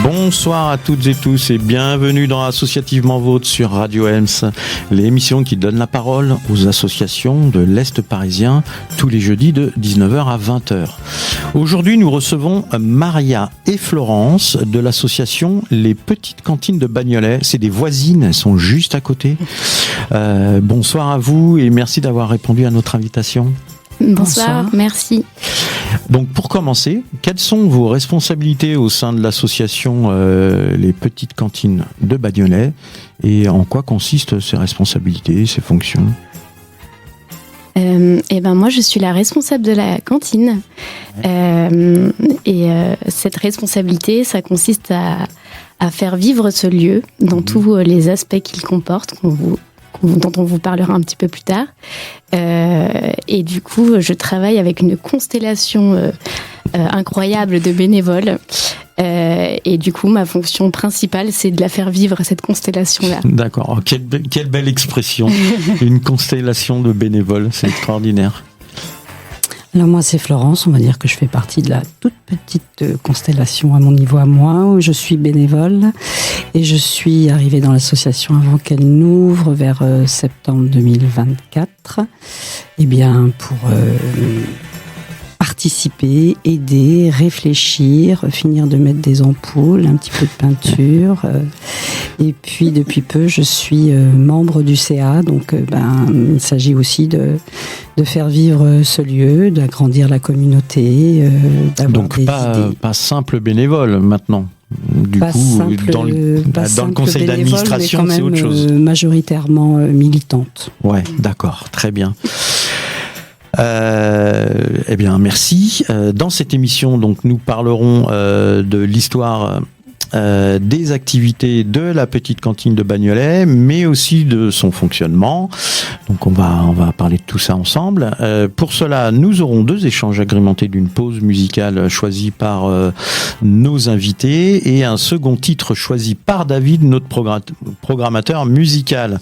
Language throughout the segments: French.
Bonsoir à toutes et tous et bienvenue dans Associativement Vôtre sur Radio Ems, l'émission qui donne la parole aux associations de l'Est parisien tous les jeudis de 19h à 20h. Aujourd'hui, nous recevons Maria et Florence de l'association Les Petites Cantines de Bagnolet. C'est des voisines, elles sont juste à côté. Bonsoir à vous et merci d'avoir répondu à notre invitation. Bonsoir, merci. Donc pour commencer, quelles sont vos responsabilités au sein de l'association Les Petites Cantines de Bagnolet et en quoi consistent ces responsabilités, ces fonctions ? Moi je suis la responsable de la cantine cette responsabilité ça consiste à faire vivre ce lieu dans tous les aspects qu'il comporte dont on vous parlera un petit peu plus tard. Et du coup, je travaille avec une constellation incroyable de bénévoles. Et du coup, ma fonction principale, c'est de la faire vivre, cette constellation-là. D'accord. Oh, quelle belle expression. Une constellation de bénévoles, c'est extraordinaire. Alors moi, c'est Florence, on va dire que je fais partie de la toute petite constellation à mon niveau à moi, où je suis bénévole et je suis arrivée dans l'association avant qu'elle n'ouvre vers septembre 2024, pour participer, aider, réfléchir, finir de mettre des ampoules, un petit peu de peinture. Et puis, depuis peu, je suis membre du CA. Donc, il s'agit aussi de faire vivre ce lieu, d'agrandir la communauté, d'avoir donc des idées. Pas simple bénévole maintenant. Du pas coup, simple, dans le conseil d'administration, c'est autre chose. Majoritairement militante. Ouais, d'accord, très bien. Merci. Dans cette émission, donc, nous parlerons de l'histoire des activités de la petite cantine de Bagnolet, mais aussi de son fonctionnement. Donc on va parler de tout ça ensemble. Pour cela, nous aurons 2 échanges agrémentés d'une pause musicale choisie par nos invités et un second titre choisi par David, notre programmateur musical.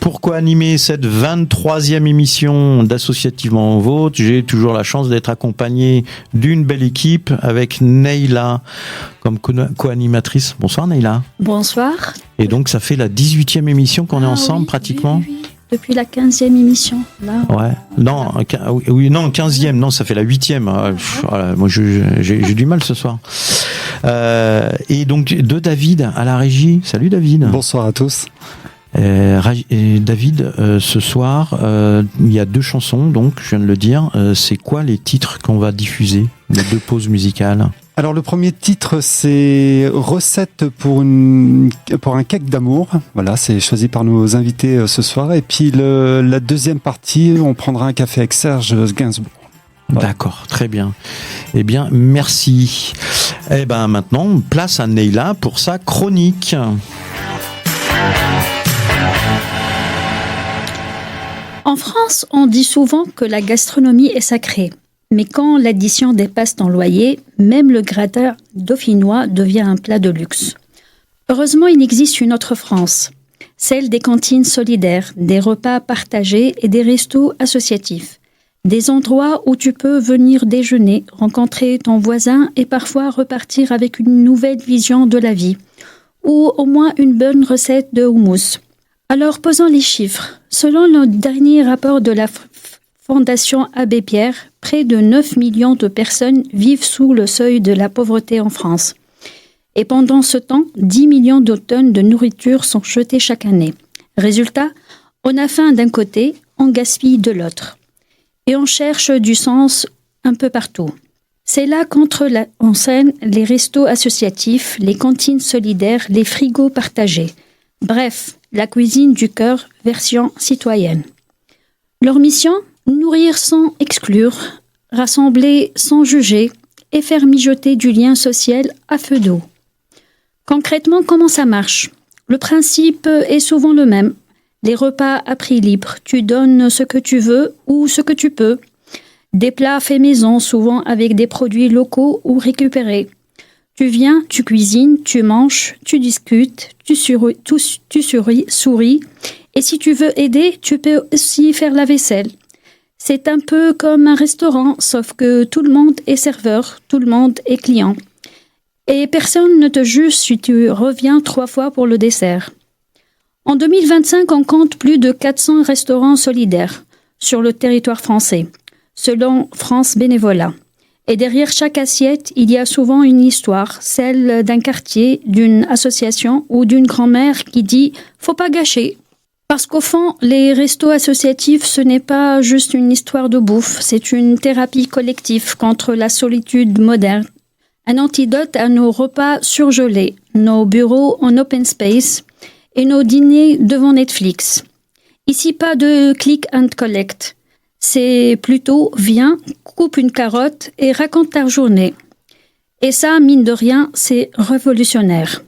Pourquoi animer cette 23e émission d'Associativement Vôtre ? J'ai toujours la chance d'être accompagné d'une belle équipe avec Neila comme co-animatrice. Bonsoir Neila. Bonsoir. Et donc ça fait la 18e émission qu'on est ensemble pratiquement. Oui. Depuis la 15e émission. Là. Ouais. Non, 15e. Non, ça fait la 8e. Voilà, moi j'ai du mal ce soir. Et donc de David à la régie. Salut David. Bonsoir à tous. David, ce soir, il y a 2 chansons, donc je viens de le dire. C'est quoi les titres qu'on va diffuser, les 2 pauses musicales ? Alors le premier titre, c'est Recette pour un cake d'amour. Voilà, c'est choisi par nos invités ce soir. Et puis la deuxième partie, on prendra un café avec Serge Gainsbourg. Voilà. D'accord, très bien. Eh bien, merci. Maintenant, place à Neila pour sa chronique. En France, on dit souvent que la gastronomie est sacrée. Mais quand l'addition dépasse ton loyer, même le gratin dauphinois devient un plat de luxe. Heureusement, il existe une autre France, celle des cantines solidaires, des repas partagés et des restos associatifs. Des endroits où tu peux venir déjeuner, rencontrer ton voisin et parfois repartir avec une nouvelle vision de la vie, ou au moins une bonne recette de houmous. Alors, posons les chiffres. Selon le dernier rapport de la Fondation Abbé Pierre, près de 9 millions de personnes vivent sous le seuil de la pauvreté en France. Et pendant ce temps, 10 millions de tonnes de nourriture sont jetées chaque année. Résultat, on a faim d'un côté, on gaspille de l'autre. Et on cherche du sens un peu partout. C'est là qu'entrent en scène les restos associatifs, les cantines solidaires, les frigos partagés. Bref, la cuisine du cœur, version citoyenne. Leur mission ? Nourrir sans exclure, rassembler sans juger et faire mijoter du lien social à feu d'eau. Concrètement, comment ça marche ? Le principe est souvent le même. Les repas à prix libre, tu donnes ce que tu veux ou ce que tu peux. Des plats faits maison, souvent avec des produits locaux ou récupérés. Tu viens, tu cuisines, tu manges, tu discutes, tu souris. Et si tu veux aider, tu peux aussi faire la vaisselle. C'est un peu comme un restaurant, sauf que tout le monde est serveur, tout le monde est client. Et personne ne te juge si tu reviens 3 fois pour le dessert. En 2025, on compte plus de 400 restaurants solidaires sur le territoire français, selon France Bénévolat. Et derrière chaque assiette, il y a souvent une histoire, celle d'un quartier, d'une association ou d'une grand-mère qui dit « faut pas gâcher ». Parce qu'au fond, les restos associatifs, ce n'est pas juste une histoire de bouffe, c'est une thérapie collective contre la solitude moderne. Un antidote à nos repas surgelés, nos bureaux en open space et nos dîners devant Netflix. Ici, pas de click and collect. C'est plutôt viens, coupe une carotte et raconte ta journée. Et ça, mine de rien, c'est révolutionnaire.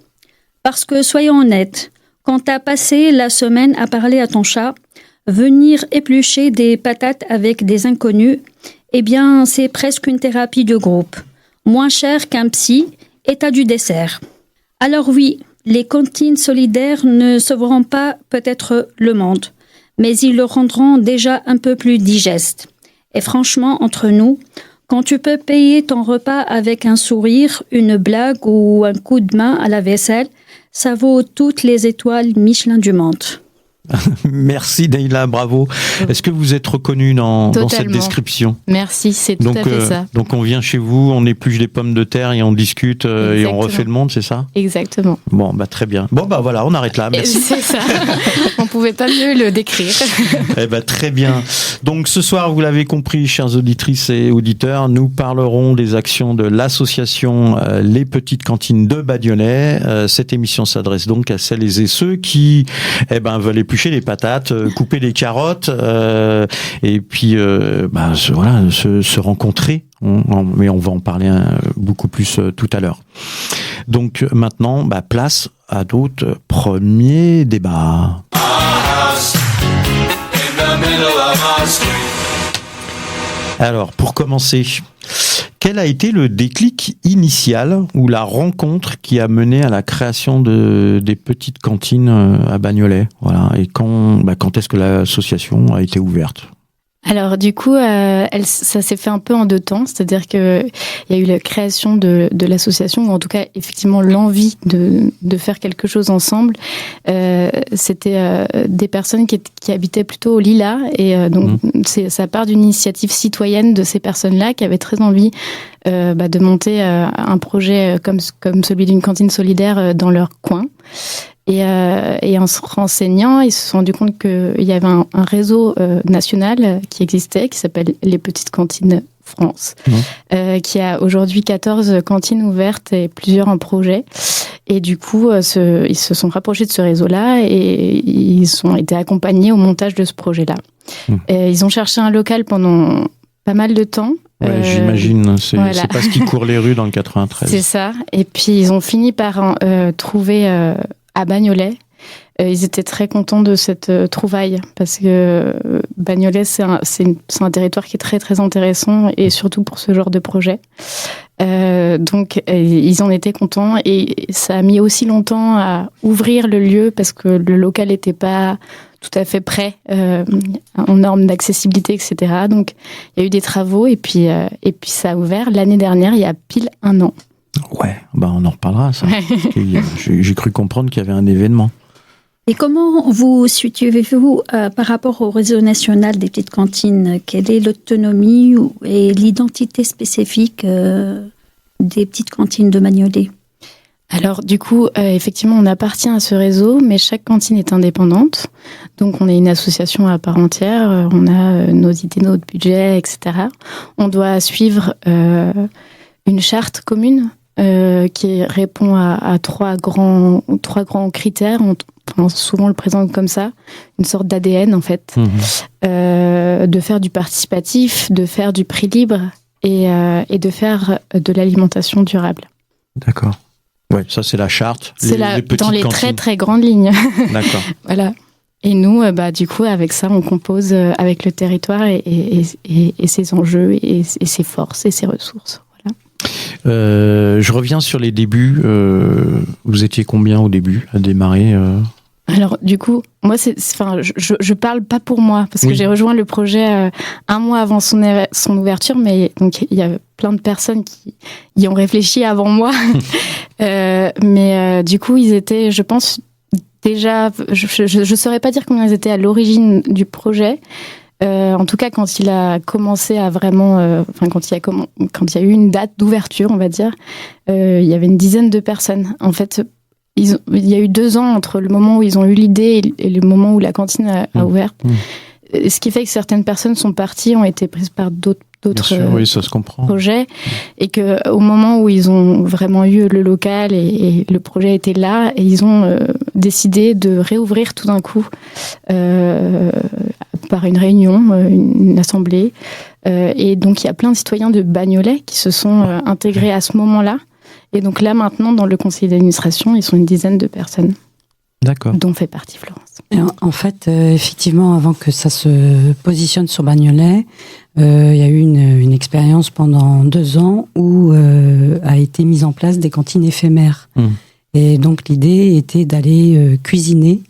Parce que soyons honnêtes, quand t'as passé la semaine à parler à ton chat, venir éplucher des patates avec des inconnus, eh bien, c'est presque une thérapie de groupe. Moins cher qu'un psy et t'as du dessert. Alors oui, les cantines solidaires ne sauveront pas peut-être le monde, mais ils le rendront déjà un peu plus digeste. Et franchement, entre nous, quand tu peux payer ton repas avec un sourire, une blague ou un coup de main à la vaisselle, ça vaut toutes les étoiles Michelin du monde. Merci Neila, bravo. Est-ce que vous êtes reconnue dans cette description ? Merci, c'est tout à fait ça. Donc on vient chez vous, on épluche des pommes de terre et on discute et on refait le monde, c'est ça ? Exactement. Bon, bah très bien. Bon, bah voilà, on arrête là. Merci. C'est ça. On pouvait pas mieux le décrire. Eh ben, très bien. Donc ce soir, vous l'avez compris, chères auditrices et auditeurs, nous parlerons des actions de l'association Les Petites Cantines de Bagnolet. Cette émission s'adresse donc à celles et ceux qui veulent éplucher les patates, couper les carottes et puis se rencontrer. Mais on va en parler beaucoup plus tout à l'heure. Donc maintenant, place à notre premier débat. Alors, pour commencer, quel a été le déclic initial ou la rencontre qui a mené à la création des petites cantines à Bagnolet ? Voilà. Et quand est-ce que l'association a été ouverte ? Alors du coup, ça s'est fait un peu en 2 temps, c'est-à-dire que il y a eu la création de l'association, ou en tout cas effectivement l'envie de faire quelque chose ensemble. C'était des personnes qui habitaient plutôt au Lilas, et donc ça part d'une initiative citoyenne de ces personnes-là qui avaient très envie de monter un projet comme celui d'une cantine solidaire dans leur coin. Et en se renseignant, ils se sont rendus compte qu'il y avait un réseau national qui existait, qui s'appelle Les Petites Cantines France, qui a aujourd'hui 14 cantines ouvertes et plusieurs en projet. Et du coup, ils se sont rapprochés de ce réseau-là et ils ont été accompagnés au montage de ce projet-là. Et ils ont cherché un local pendant pas mal de temps. Ouais, j'imagine, c'est pas ce qui court les rues dans le 93. C'est ça. Et puis, ils ont fini par trouver à Bagnolet. Ils étaient très contents de cette trouvaille parce que Bagnolet, c'est un territoire qui est très, très intéressant et surtout pour ce genre de projet. Donc, ils en étaient contents et ça a mis aussi longtemps à ouvrir le lieu parce que le local n'était pas tout à fait prêt en normes d'accessibilité, etc. Donc, il y a eu des travaux et puis ça a ouvert l'année dernière, il y a pile 1 an. Ouais, on en reparlera, ça. Ouais. J'ai cru comprendre qu'il y avait un événement. Et comment vous situez-vous par rapport au réseau national des petites cantines ? Quelle est l'autonomie et l'identité spécifique des petites cantines de Bagnolet ? Alors du coup, effectivement, on appartient à ce réseau, mais chaque cantine est indépendante. Donc on est une association à part entière, on a nos idées, notre budget, etc. On doit suivre une charte commune qui répond à 3 grands critères. Souvent on le présente comme ça, une sorte d'ADN en fait. De faire du participatif, de faire du prix libre et de faire de l'alimentation durable. D'accord. Ouais, ça c'est la charte. C'est dans les très très grandes lignes. D'accord. Voilà. Et nous, du coup, avec ça, on compose avec le territoire et ses enjeux et ses forces et ses ressources. Voilà. Je reviens sur les débuts. Vous étiez combien au début à démarrer Alors, du coup, moi, je parle pas pour moi, parce que j'ai rejoint le projet un mois avant son ouverture, mais donc il y a plein de personnes qui y ont réfléchi avant moi. Mais du coup, ils étaient, je pense, déjà, je saurais pas dire combien ils étaient à l'origine du projet. En tout cas, quand il a commencé à vraiment, quand il y a eu une date d'ouverture, on va dire, il y avait une dizaine de personnes. En fait, il y a eu 2 ans entre le moment où ils ont eu l'idée et le moment où la cantine a ouvert. Ce qui fait que certaines personnes sont parties, ont été prises par d'autres ça se comprend. projets, et que au moment où ils ont vraiment eu le local et le projet était là, et ils ont décidé de réouvrir tout d'un coup par une réunion, une assemblée, et donc il y a plein de citoyens de Bagnolet qui se sont intégrés à ce moment-là, et donc là maintenant dans le conseil d'administration ils sont une dizaine de personnes. D'accord. Dont fait partie Florence. Et en fait, effectivement, avant que ça se positionne sur Bagnolet, il y a eu une expérience pendant 2 ans où a été mise en place des cantines éphémères. Et donc l'idée était d'aller cuisiner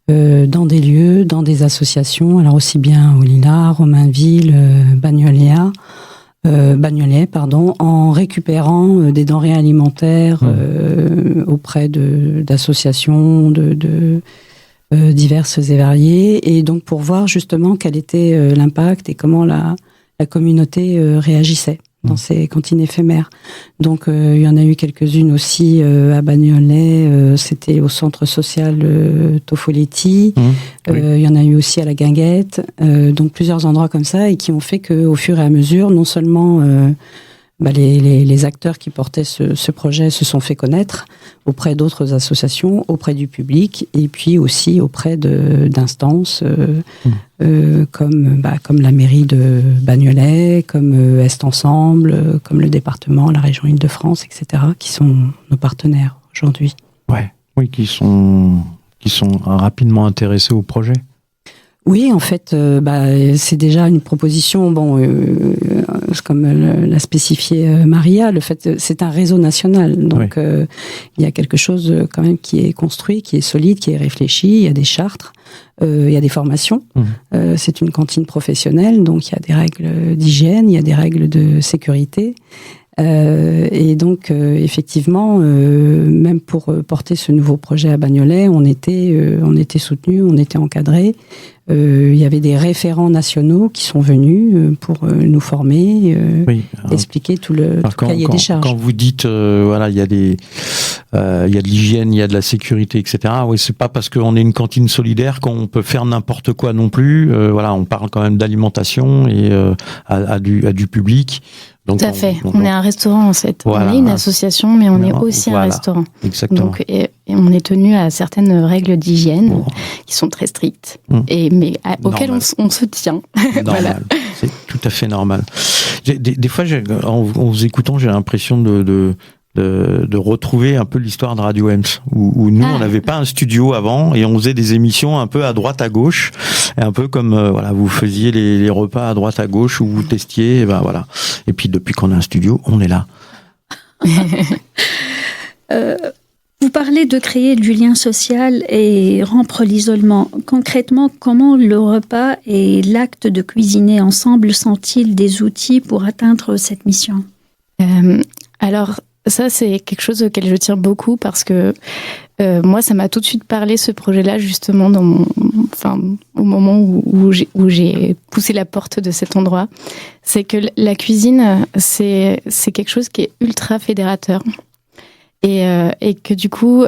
dans des lieux, dans des associations, alors aussi bien au Lilas, Romainville, Bagnolet, en récupérant des denrées alimentaires auprès d'associations diverses et variées, et donc pour voir justement quel était l'impact et comment la communauté réagissait dans ces cantines éphémères. Donc il y en a eu quelques-unes aussi à Bagnolet, c'était au centre social Tofoletti, il y en a eu aussi à la Guinguette, donc plusieurs endroits comme ça, et qui ont fait qu'au fur et à mesure, non seulement les acteurs qui portaient ce projet se sont fait connaître auprès d'autres associations, auprès du public, et puis aussi auprès d'instances comme la mairie de Bagnolet, comme Est Ensemble, comme le département, la région Île-de-France, etc., qui sont nos partenaires aujourd'hui. Oui, qui sont rapidement intéressés au projet. Oui, en fait, c'est déjà une proposition. Comme l'a spécifié Maria, le fait, c'est un réseau national. Donc, il y a quelque chose quand même qui est construit, qui est solide, qui est réfléchi. Il y a des chartres, il y a des formations. C'est une cantine professionnelle, donc il y a des règles d'hygiène, il y a des règles de sécurité. Et donc, effectivement, même pour porter ce nouveau projet à Bagnolet, on était soutenus, on était encadrés. Il y avait des référents nationaux qui sont venus pour nous former, expliquer tout le cahier des charges. Quand vous dites, il y a de l'hygiène, il y a de la sécurité, etc. Oui, c'est pas parce qu'on est une cantine solidaire qu'on peut faire n'importe quoi non plus. On parle quand même d'alimentation et à du public. Donc, tout à fait. On est un restaurant, en fait. Voilà. On est une association, mais on est aussi un restaurant. Exactement. Donc, et on est tenu à certaines règles d'hygiène qui sont très strictes, mais auxquelles on se tient. Normal. Voilà. C'est tout à fait normal. Des fois, en vous écoutant, j'ai l'impression de retrouver un peu l'histoire de Radio Ems, où nous, on n'avait pas un studio avant et on faisait des émissions un peu à droite à gauche, et un peu comme vous faisiez les repas à droite à gauche où vous testiez, et puis depuis qu'on a un studio, on est là. Vous parlez de créer du lien social et rompre l'isolement. Concrètement, comment le repas et l'acte de cuisiner ensemble sont-ils des outils pour atteindre cette mission ? Alors, ça, c'est quelque chose auquel je tiens beaucoup parce que moi, ça m'a tout de suite parlé, ce projet-là, justement, au moment où j'ai poussé la porte de cet endroit. C'est que la cuisine, c'est quelque chose qui est ultra fédérateur. Et que du coup,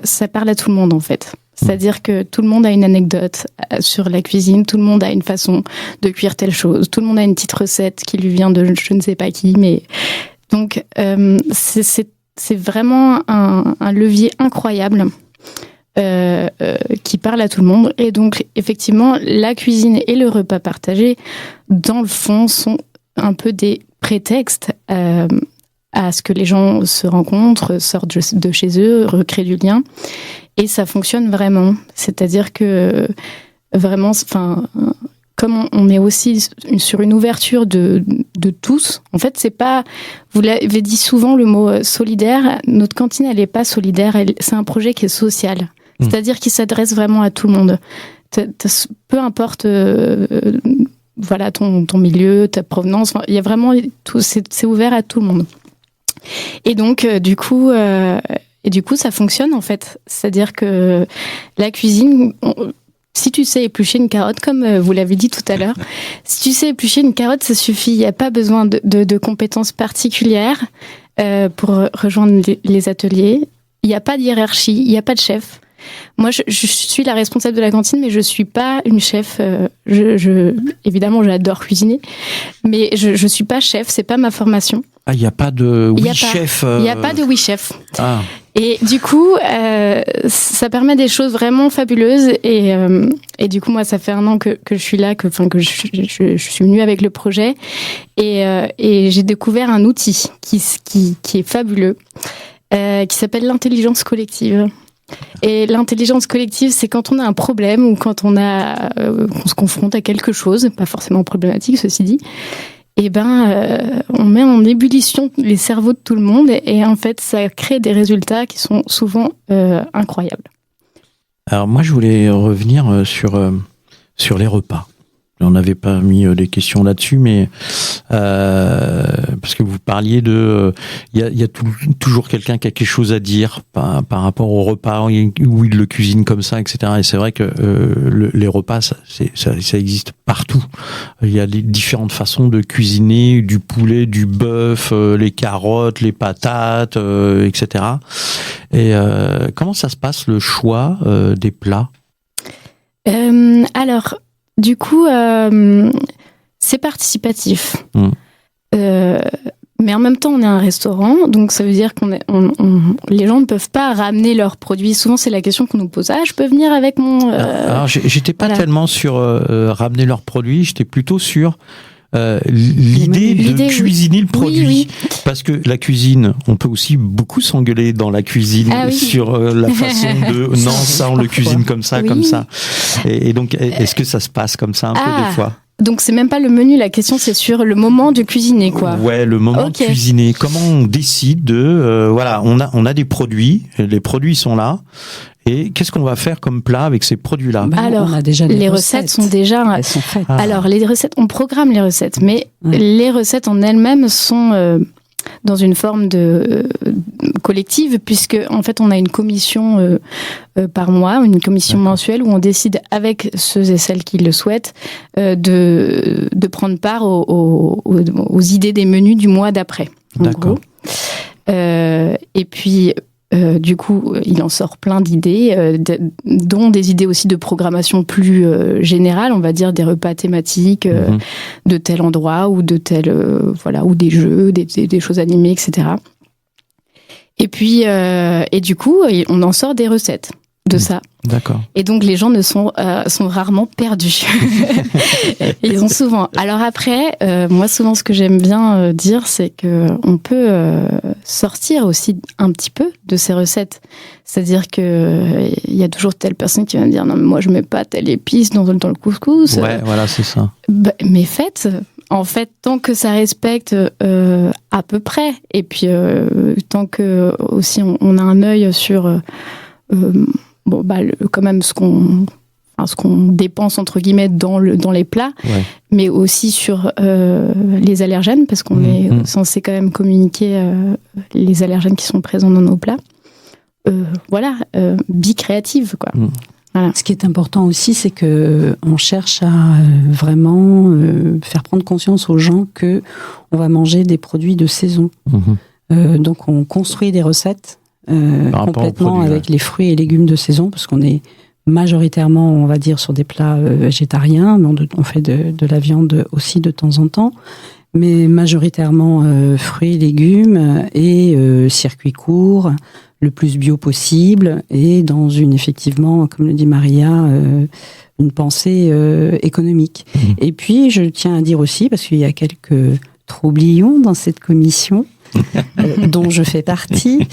ça parle à tout le monde, en fait. C'est-à-dire que tout le monde a une anecdote sur la cuisine, tout le monde a une façon de cuire telle chose, tout le monde a une petite recette qui lui vient de je ne sais pas qui, mais... Donc, c'est vraiment un levier incroyable qui parle à tout le monde. Et donc, effectivement, la cuisine et le repas partagé, dans le fond, sont un peu des prétextes à ce que les gens se rencontrent, sortent de chez eux, recréent du lien. Et ça fonctionne vraiment. C'est-à-dire que vraiment, enfin, comme on est aussi sur une ouverture de tous, en fait, c'est pas, vous l'avez dit souvent le mot solidaire, notre cantine, elle est pas solidaire, c'est un projet qui est social. C'est-à-dire qu'il s'adresse vraiment à tout le monde. Peu importe, voilà, ton milieu, ta provenance, il y a vraiment tout, c'est ouvert à tout le monde. Et donc, du coup, ça fonctionne en fait. C'est-à-dire que la cuisine, si tu sais éplucher une carotte, comme vous l'avez dit tout à l'heure, si tu sais éplucher une carotte, ça suffit. Il n'y a pas besoin de compétences particulières pour rejoindre les ateliers. Il n'y a pas de hiérarchie, il n'y a pas de chef. Moi, je suis la responsable de la cantine, mais je suis pas une chef. Évidemment, j'adore cuisiner, mais je suis pas chef. C'est pas ma formation. Ah, il n'y a pas de chef. Il n'y a pas de oui chef. Ah. Et du coup, ça permet des choses vraiment fabuleuses. Et du coup, moi, ça fait 1 an que je suis là, que je suis venue avec le projet, et j'ai découvert un outil qui est fabuleux, qui s'appelle l'intelligence collective. Et l'intelligence collective, c'est quand on a un problème ou quand on se confronte à quelque chose, pas forcément problématique, ceci dit, et on met en ébullition les cerveaux de tout le monde et en fait, ça crée des résultats qui sont souvent incroyables. Alors moi, je voulais revenir sur les repas. On n'avait pas mis des questions là-dessus, mais parce que vous parliez de, il y a toujours quelqu'un qui a quelque chose à dire par rapport au repas où il le cuisine comme ça, etc. Et c'est vrai que les repas, ça existe partout. Il y a les différentes façons de cuisiner du poulet, du bœuf, les carottes, les patates, etc. Et comment ça se passe le choix des plats? Alors. Du coup, c'est participatif. Mais en même temps, on est un restaurant, donc ça veut dire les gens ne peuvent pas ramener leurs produits. Souvent, c'est la question qu'on nous pose. Ah, je peux venir avec mon... Alors, j'étais pas tellement sur ramener leurs produits, j'étais plutôt sur l'idée de cuisiner le produit. Oui. Parce que la cuisine, on peut aussi beaucoup s'engueuler dans la cuisine sur la façon de non, ça on le cuisine comme ça, comme ça. Et donc, est-ce que ça se passe comme ça un peu des fois? Donc c'est même pas le menu, la question c'est sur le moment de cuisiner, quoi. Ouais, le moment de cuisiner. Comment on décide de voilà, on a des produits, les produits sont là. Et qu'est-ce qu'on va faire comme plat avec ces produits-là? Alors, on a déjà les recettes sont déjà... Elles sont faites. Alors, les recettes, on programme les recettes, mais les recettes en elles-mêmes sont dans une forme de collective, puisque en fait, on a une commission par mois, une commission mensuelle, où on décide avec ceux et celles qui le souhaitent de prendre part aux idées des menus du mois d'après. D'accord. Et puis... du coup, il en sort plein d'idées, dont des idées aussi de programmation plus générale, on va dire des repas thématiques de tel endroit ou de tel voilà, ou des jeux, des choses animées, etc. Et puis et du coup, on en sort des recettes de ça. D'accord. Et donc les gens sont rarement perdus. Ils ont souvent. Alors après, moi souvent ce que j'aime bien dire, c'est que on peut sortir aussi un petit peu de ces recettes. C'est-à-dire que il y a toujours telle personne qui va me dire non mais moi je mets pas telle épice dans le couscous. Ouais, voilà, c'est ça. Mais faites. En fait, tant que ça respecte à peu près, et puis tant que aussi on a un œil sur quand même ce qu'on dépense entre guillemets dans les plats, mais aussi sur les allergènes, parce qu'on est censé quand même communiquer les allergènes qui sont présents dans nos plats. Bi-créative, quoi. Voilà. Ce qui est important aussi, c'est que on cherche à vraiment faire prendre conscience aux gens que on va manger des produits de saison. Donc on construit des recettes complètement avec les fruits et légumes de saison, parce qu'on est majoritairement, on va dire, sur des plats végétariens, mais on fait de la viande aussi de temps en temps, mais majoritairement fruits, légumes et circuits courts, le plus bio possible, et dans effectivement, comme le dit Maria, une pensée économique. Et puis, je tiens à dire aussi, parce qu'il y a quelques troublions dans cette commission, dont je fais partie,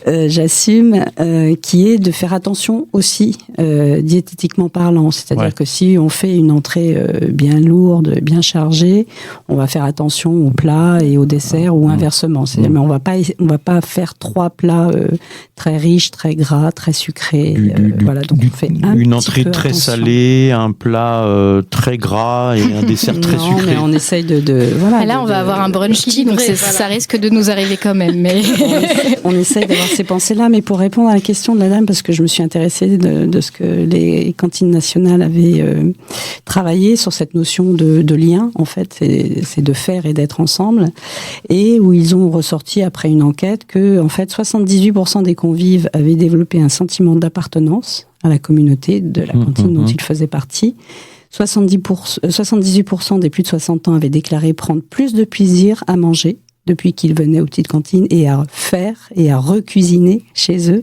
j'assume, qui est de faire attention aussi, diététiquement parlant. C'est-à-dire que si on fait une entrée bien lourde, bien chargée, on va faire attention aux plats et aux desserts ou inversement. C'est-à-dire, mais on va pas faire 3 plats très riches, très gras, très sucrés. Voilà, donc on fait une entrée très salée, un plat très gras et un dessert très sucré. Mais on essaye voilà. Là, on va avoir un brunchy, donc ça risque de nous arriver quand même. Mais on essaye d'avoir ces pensées-là, mais pour répondre à la question de la dame, parce que je me suis intéressée de ce que les cantines nationales avaient travaillé sur cette notion de lien, en fait, c'est de faire et d'être ensemble, et où ils ont ressorti après une enquête que, en fait, 78% des convives avaient développé un sentiment d'appartenance à la communauté de la cantine dont ils faisaient partie. 78% des plus de 60 ans avaient déclaré prendre plus de plaisir à manger depuis qu'ils venaient aux petites cantines et à faire et à recuisiner chez eux.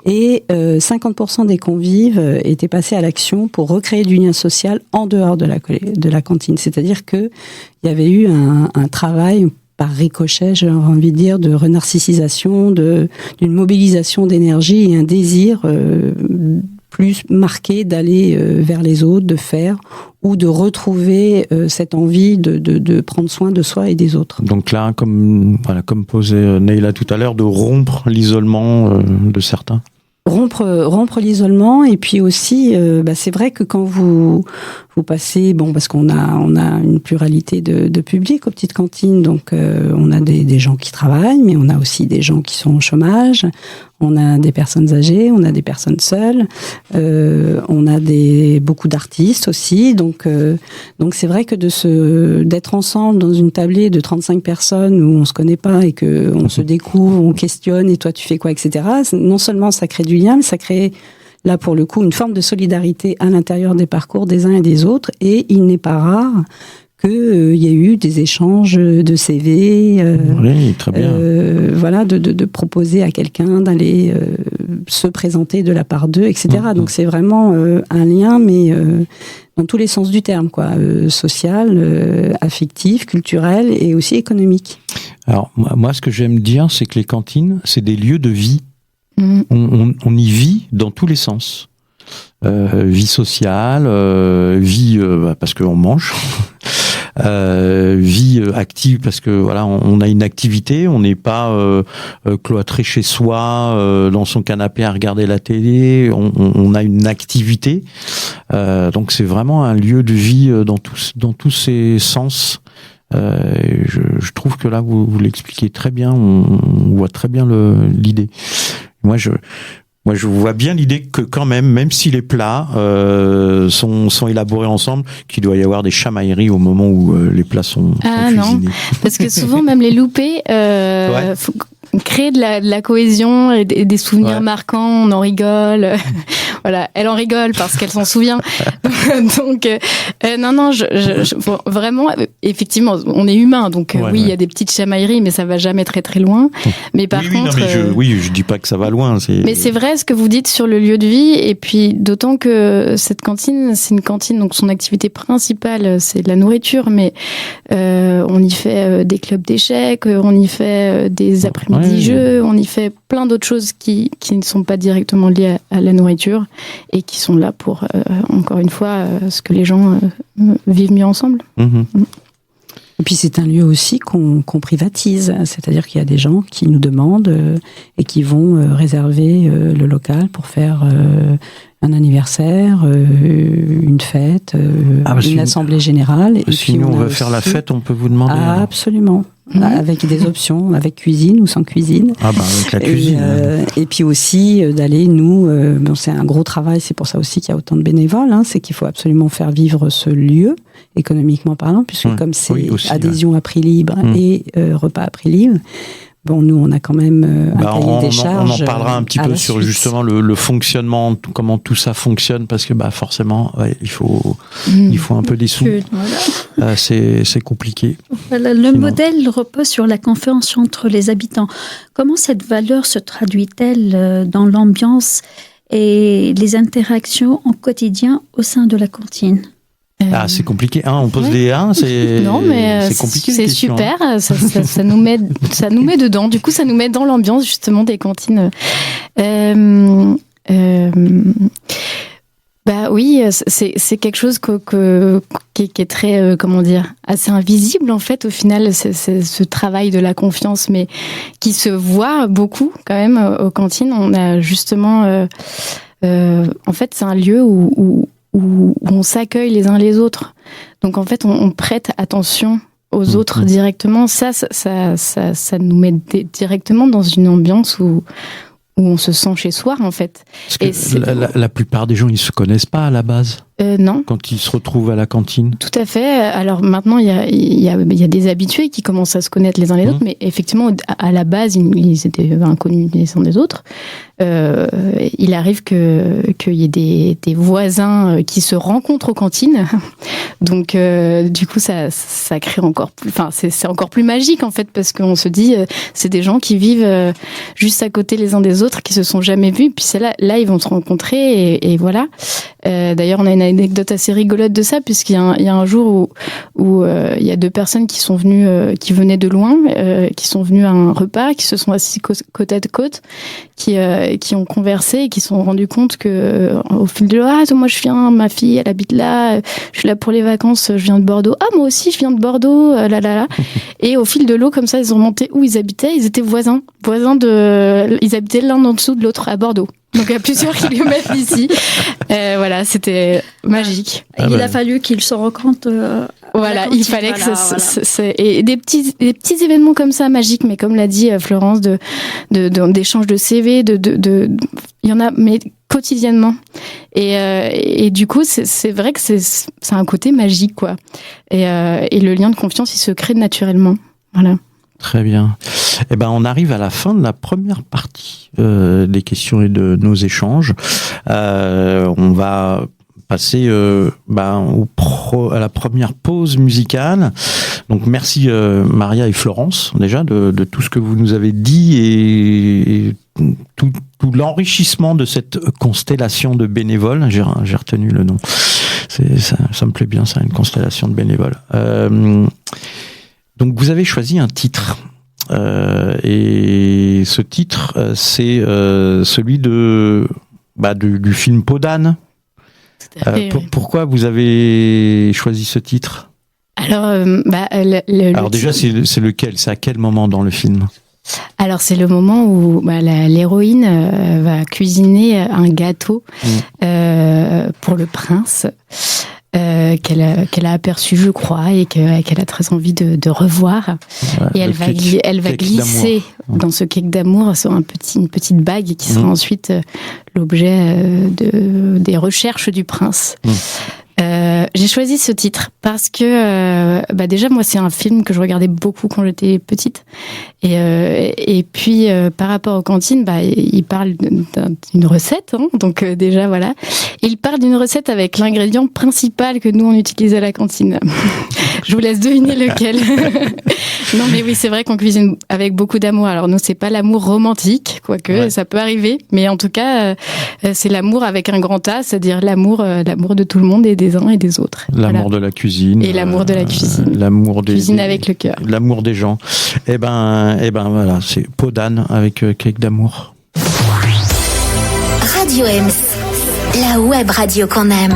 Et 50% des convives étaient passés à l'action pour recréer du lien social en dehors de la cantine. C'est-à-dire qu'il y avait eu un travail par ricochet, j'ai envie de dire, de renarcissisation, d'une mobilisation d'énergie et un désir plus marqué d'aller vers les autres, de faire, ou de retrouver cette envie de prendre soin de soi et des autres. Donc là, comme posait Neila tout à l'heure, de rompre l'isolement de certains. Rompre l'isolement, et puis aussi, c'est vrai que quand vous passez, parce qu'on a une pluralité de public aux petites cantines, donc on a des gens qui travaillent, mais on a aussi des gens qui sont au chômage, on a des personnes âgées, on a des personnes seules, on a beaucoup d'artistes aussi, donc c'est vrai que d'être ensemble dans une tablée de 35 personnes où on se connaît pas et que on se découvre, on questionne, et toi tu fais quoi, etc. Non seulement ça crée du lien, mais ça crée là pour le coup une forme de solidarité à l'intérieur des parcours des uns et des autres, et il n'est pas rare qu'il y ait eu des échanges de CV, oui, très bien. Voilà, de proposer à quelqu'un d'aller se présenter de la part d'eux, etc. Donc c'est vraiment un lien, mais dans tous les sens du terme, quoi, social, affectif, culturel et aussi économique. Alors moi, ce que j'aime dire, c'est que les cantines, c'est des lieux de vie. On y vit dans tous les sens. Vie sociale, vie parce qu'on mange, vie active parce que voilà, on a une activité, on n'est pas cloîtré chez soi dans son canapé à regarder la télé, on a une activité, donc c'est vraiment un lieu de vie dans tous ses sens. Je trouve que là vous l'expliquez très bien, on voit très bien l'idée. Moi je vois bien l'idée que quand même si les plats sont élaborés ensemble, qu'il doit y avoir des chamailleries au moment où les plats sont cuisinés. Non, parce que souvent même les loupés faut créer de la cohésion et des souvenirs marquants, on en rigole. Voilà, elle en rigole parce qu'elle s'en souvient. Donc non, vraiment, effectivement, on est humain, donc oui, il y a des petites chamailleries, mais ça va jamais très très loin. Mais par contre, je dis pas que ça va loin. Mais c'est vrai ce que vous dites sur le lieu de vie, et puis d'autant que cette cantine, c'est une cantine, donc son activité principale, c'est de la nourriture, mais on y fait des clubs d'échecs, on y fait des après-midi jeux, on y fait plein d'autres choses qui ne sont pas directement liées à la nourriture et qui sont là pour, encore une fois, ce que les gens vivent mieux ensemble. Et puis c'est un lieu aussi qu'on privatise, c'est-à-dire qu'il y a des gens qui nous demandent et qui vont réserver le local pour faire un anniversaire, une fête, une assemblée générale. Et si nous on veut faire la fête, on peut vous demander. Absolument. Avec des options, avec cuisine ou sans cuisine. Avec la cuisine. Et puis aussi d'aller, c'est un gros travail, c'est pour ça aussi qu'il y a autant de bénévoles, c'est qu'il faut absolument faire vivre ce lieu, économiquement parlant, puisque comme c'est adhésion à prix libre et repas à prix libre, nous, on a quand même un cahier des charges. On en parlera un petit peu sur justement le fonctionnement, comment tout ça fonctionne, parce que forcément, il faut un peu des sous. Voilà. C'est compliqué. Voilà, le modèle repose sur la confiance entre les habitants. Comment cette valeur se traduit-elle dans l'ambiance et les interactions au quotidien au sein de la cantine ? Ah, c'est compliqué. On pose des c'est non, mais c'est compliqué. C'est question, super. Ça nous met dedans. Du coup, ça nous met dans l'ambiance justement des cantines. Bah oui, c'est quelque chose qui est très, comment dire, assez invisible en fait. Au final, c'est ce travail de la confiance, mais qui se voit beaucoup quand même aux cantines. On a justement, en fait, c'est un lieu où on s'accueille les uns les autres. Donc en fait, on prête attention aux autres directement. Ça nous met directement dans une ambiance où on se sent chez soi, en fait. Parce que la plupart des gens, ils se connaissent pas à la base. Non. Quand ils se retrouvent à la cantine. Tout à fait. Alors maintenant, il y a des habitués qui commencent à se connaître les uns les autres, mais effectivement, à la base, ils étaient inconnus les uns des autres. Il arrive qu'il y ait des voisins qui se rencontrent aux cantines. Donc, du coup, ça crée encore plus. Enfin, c'est encore plus magique en fait, parce qu'on se dit, c'est des gens qui vivent juste à côté les uns des autres, qui se sont jamais vus. Puis c'est là, ils vont se rencontrer et voilà. D'ailleurs, on a une anecdote assez rigolote de ça, puisqu'il y a un jour où il y a deux personnes qui sont venues, qui venaient de loin, qui sont venues à un repas, qui se sont assis côte à côte, qui ont conversé et qui se sont rendus compte que au fil de l'eau, moi je viens, ma fille elle habite là, je suis là pour les vacances, je viens de Bordeaux. Ah, moi aussi je viens de Bordeaux, là. Et au fil de l'eau, comme ça, ils ont remonté où ils habitaient. Ils étaient voisins ils habitaient l'un en dessous de l'autre à Bordeaux. Donc à plusieurs kilomètres d'ici. Voilà, c'était magique. Il a fallu qu'ils se rencontrent. Voilà, il fallait que et des petits événements comme ça magiques, mais comme l'a dit Florence, d'échange de CV, il y en a, mais quotidiennement. Et du coup, c'est vrai que c'est un côté magique, quoi. Et le lien de confiance, il se crée naturellement. Voilà. Très bien. Eh ben, on arrive à la fin de la première partie des questions et de nos échanges. On va passer à la première pause musicale. Donc merci Maria et Florence déjà de tout ce que vous nous avez dit et tout l'enrichissement de cette constellation de bénévoles. J'ai retenu le nom. Ça me plaît bien, ça, une constellation de bénévoles. Donc vous avez choisi un titre. Et ce titre, c'est celui du film Peau d'âne. Pourquoi vous avez choisi ce titre ? Alors, déjà, c'est lequel ? C'est à quel moment dans le film ? Alors, c'est le moment où l'héroïne va cuisiner un gâteau pour le prince. Qu'elle a aperçu, je crois, et qu'elle a très envie de revoir. Et elle va glisser dans ce cake d'amour sur une petite bague qui sera ensuite l'objet des recherches du prince. J'ai choisi ce titre parce que déjà moi c'est un film que je regardais beaucoup quand j'étais petite et puis par rapport aux cantines il parle d'une recette donc déjà voilà, et il parle d'une recette avec l'ingrédient principal que nous on utilise à la cantine. Je vous laisse deviner lequel. Non mais oui, c'est vrai qu'on cuisine avec beaucoup d'amour. Alors nous c'est pas l'amour romantique, quoique ça peut arriver, mais en tout cas c'est l'amour avec un grand A, c'est-à-dire l'amour de tout le monde et des uns et des autres. L'amour de la cuisine. Et l'amour de la cuisine. L'amour cuisine avec le cœur. L'amour des gens. Et ben voilà, c'est Peau d'âne avec cake d'amour. Radio Ems, la web radio qu'on aime.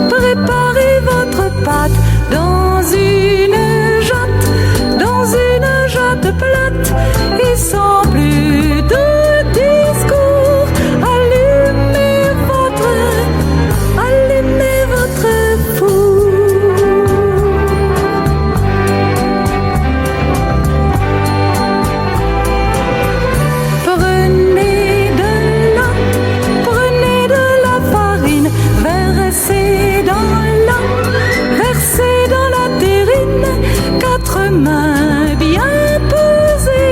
Préparez votre pâte dans une jatte plate et sans plus de discours. Allumez votre four. Prenez de la farine, versez dans la terrine, 4 mains bien pesées.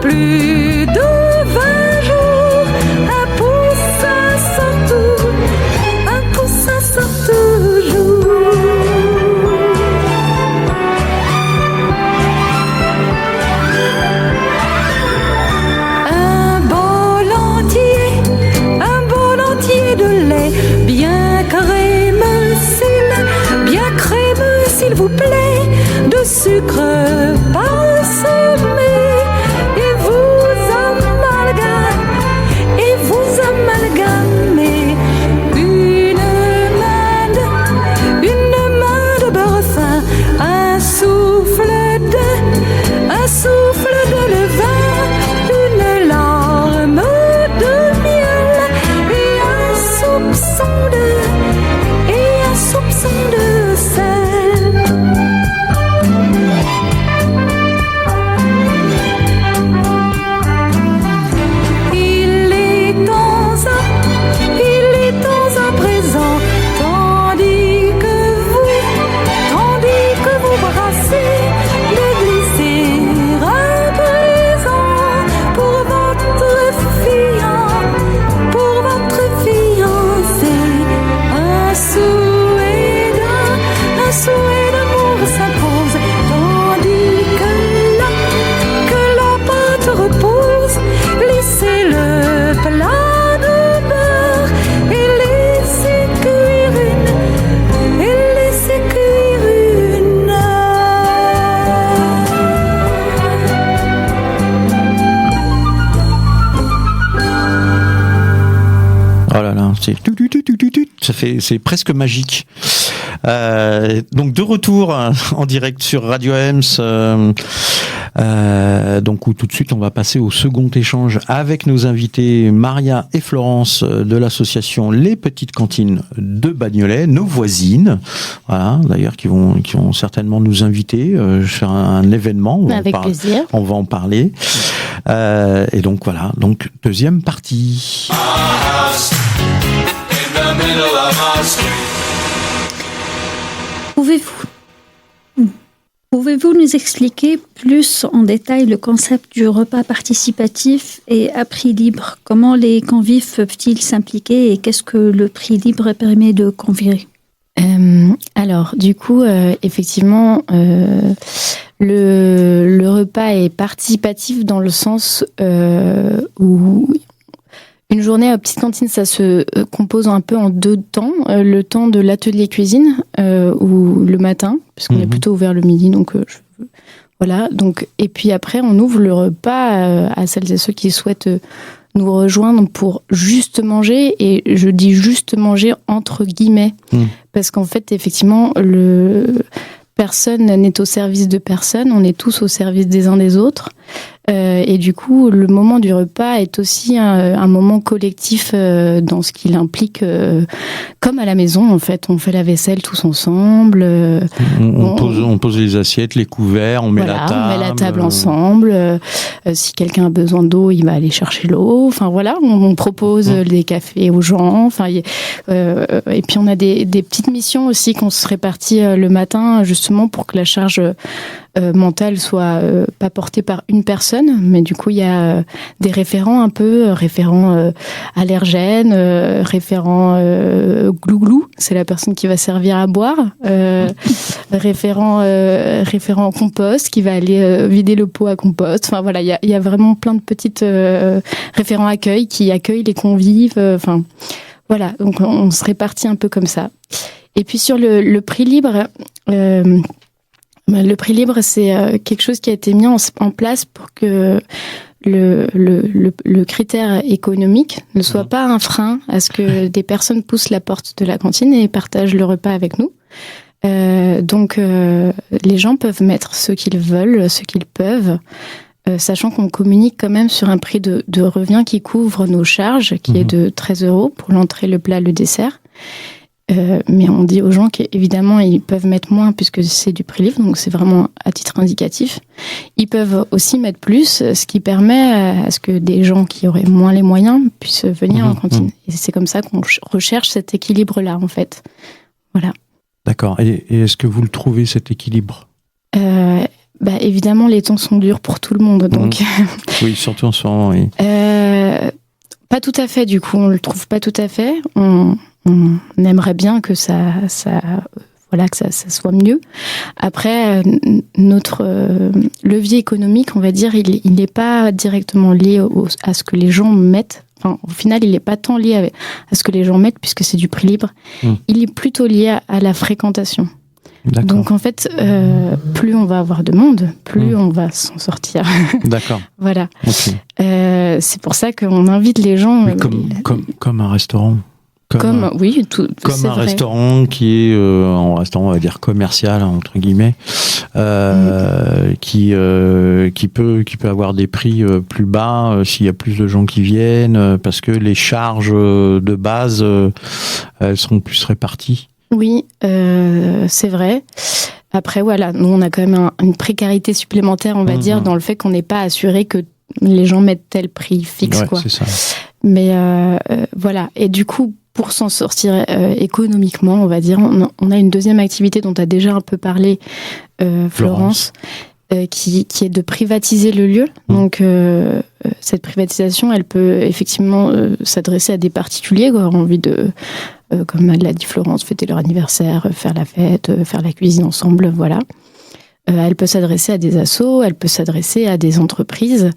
plus de 20 jours, un poussin sort toujours. Un bol entier de lait, bien crémeux s'il vous plaît, de sucre parsemé, et vous amalgamez une main de beurre fin, un souffle de levain, une larme de miel et un soupçon de sel. Il est temps à présent, tandis que vous brassez, de glisser à présent pour votre fiancé, un souhait d'amour s'impose, tandis que la pâte repose. Lissez le plat de beurre et laissez cuire une Oh là là, c'est presque magique. Donc de retour en direct sur Radio Ems, donc où tout de suite on va passer au second échange avec nos invités Maria et Florence de l'association Les Petites Cantines de Bagnolet, nos voisines, voilà, d'ailleurs qui vont certainement nous inviter sur un événement. Avec plaisir. On va en parler. Et donc voilà, donc deuxième partie. Pouvez-vous nous expliquer plus en détail le concept du repas participatif et à prix libre? Comment les convives peuvent-ils s'impliquer et qu'est-ce que le prix libre permet de convier? Alors, du coup, effectivement, le repas est participatif dans le sens où une journée à Petite Cantine, ça se compose un peu en deux temps. Le temps de l'atelier cuisine, ou le matin, parce qu'on est plutôt ouvert le midi, donc voilà. Donc, et puis après, on ouvre le repas à celles et ceux qui souhaitent nous rejoindre pour juste manger, et je dis juste manger entre guillemets, parce qu'en fait, effectivement, personne n'est au service de personne, on est tous au service des uns des autres. Et du coup, le moment du repas est aussi un moment collectif dans ce qu'il implique, comme à la maison en fait. On fait la vaisselle tous ensemble. On pose les assiettes, les couverts, on met la table. On met la table ensemble. Si quelqu'un a besoin d'eau, il va aller chercher l'eau. Enfin voilà, on propose des cafés aux gens. Enfin, et puis on a des petites missions aussi qu'on se répartit le matin, justement pour que la charge mentale soit pas portée par une personne, mais du coup il y a des référents un peu, référents allergènes, référents glouglou, c'est la personne qui va servir à boire, référent compost qui va aller vider le pot à compost. Enfin voilà, il y a vraiment plein de petites référents accueil qui accueillent les convives. Enfin voilà, donc on se répartit un peu comme ça. Et puis sur le prix libre. Le prix libre, c'est quelque chose qui a été mis en place pour que le critère économique ne soit pas un frein à ce que des personnes poussent la porte de la cantine et partagent le repas avec nous. Donc, les gens peuvent mettre ce qu'ils veulent, ce qu'ils peuvent, sachant qu'on communique quand même sur un prix de revient qui couvre nos charges, qui est de 13 € pour l'entrée, le plat, le dessert. Mais on dit aux gens qu'évidemment ils peuvent mettre moins puisque c'est du prix libre, donc c'est vraiment à titre indicatif. Ils peuvent aussi mettre plus, ce qui permet à ce que des gens qui auraient moins les moyens puissent venir en cantine. Et c'est comme ça qu'on recherche cet équilibre-là, en fait. Voilà. D'accord. Et est-ce que vous le trouvez, cet équilibre ? Évidemment, les temps sont durs pour tout le monde. Donc... Oui, surtout en ce moment, oui. Pas tout à fait, du coup, on le trouve pas tout à fait. On aimerait bien que ça soit mieux. Après, notre levier économique, on va dire, il n'est pas directement lié à ce que les gens mettent. Enfin, au final, il n'est pas tant lié à ce que les gens mettent, puisque c'est du prix libre. Il est plutôt lié à la fréquentation. D'accord. Donc, en fait, plus on va avoir de monde, plus on va s'en sortir. D'accord. Voilà. Okay. C'est pour ça qu'on invite les gens... Mais comme un restaurant. Comme un restaurant qui est un restaurant, on va dire commercial entre guillemets, qui peut avoir des prix plus bas s'il y a plus de gens qui viennent, parce que les charges de base elles seront plus réparties. Oui, c'est vrai. Après voilà, nous on a quand même une précarité supplémentaire, on va dire, dans le fait qu'on n'est pas assuré que les gens mettent tel prix fixe, quoi. C'est ça. Mais voilà, et du coup, pour s'en sortir économiquement, on va dire, on a une deuxième activité dont a déjà un peu parlé Florence, qui est de privatiser le lieu. Donc, cette privatisation, elle peut effectivement s'adresser à des particuliers qui auront envie de, comme l'a dit Florence, fêter leur anniversaire, faire la fête, faire la cuisine ensemble, voilà. Elle peut s'adresser à des assos, elle peut s'adresser à des entreprises.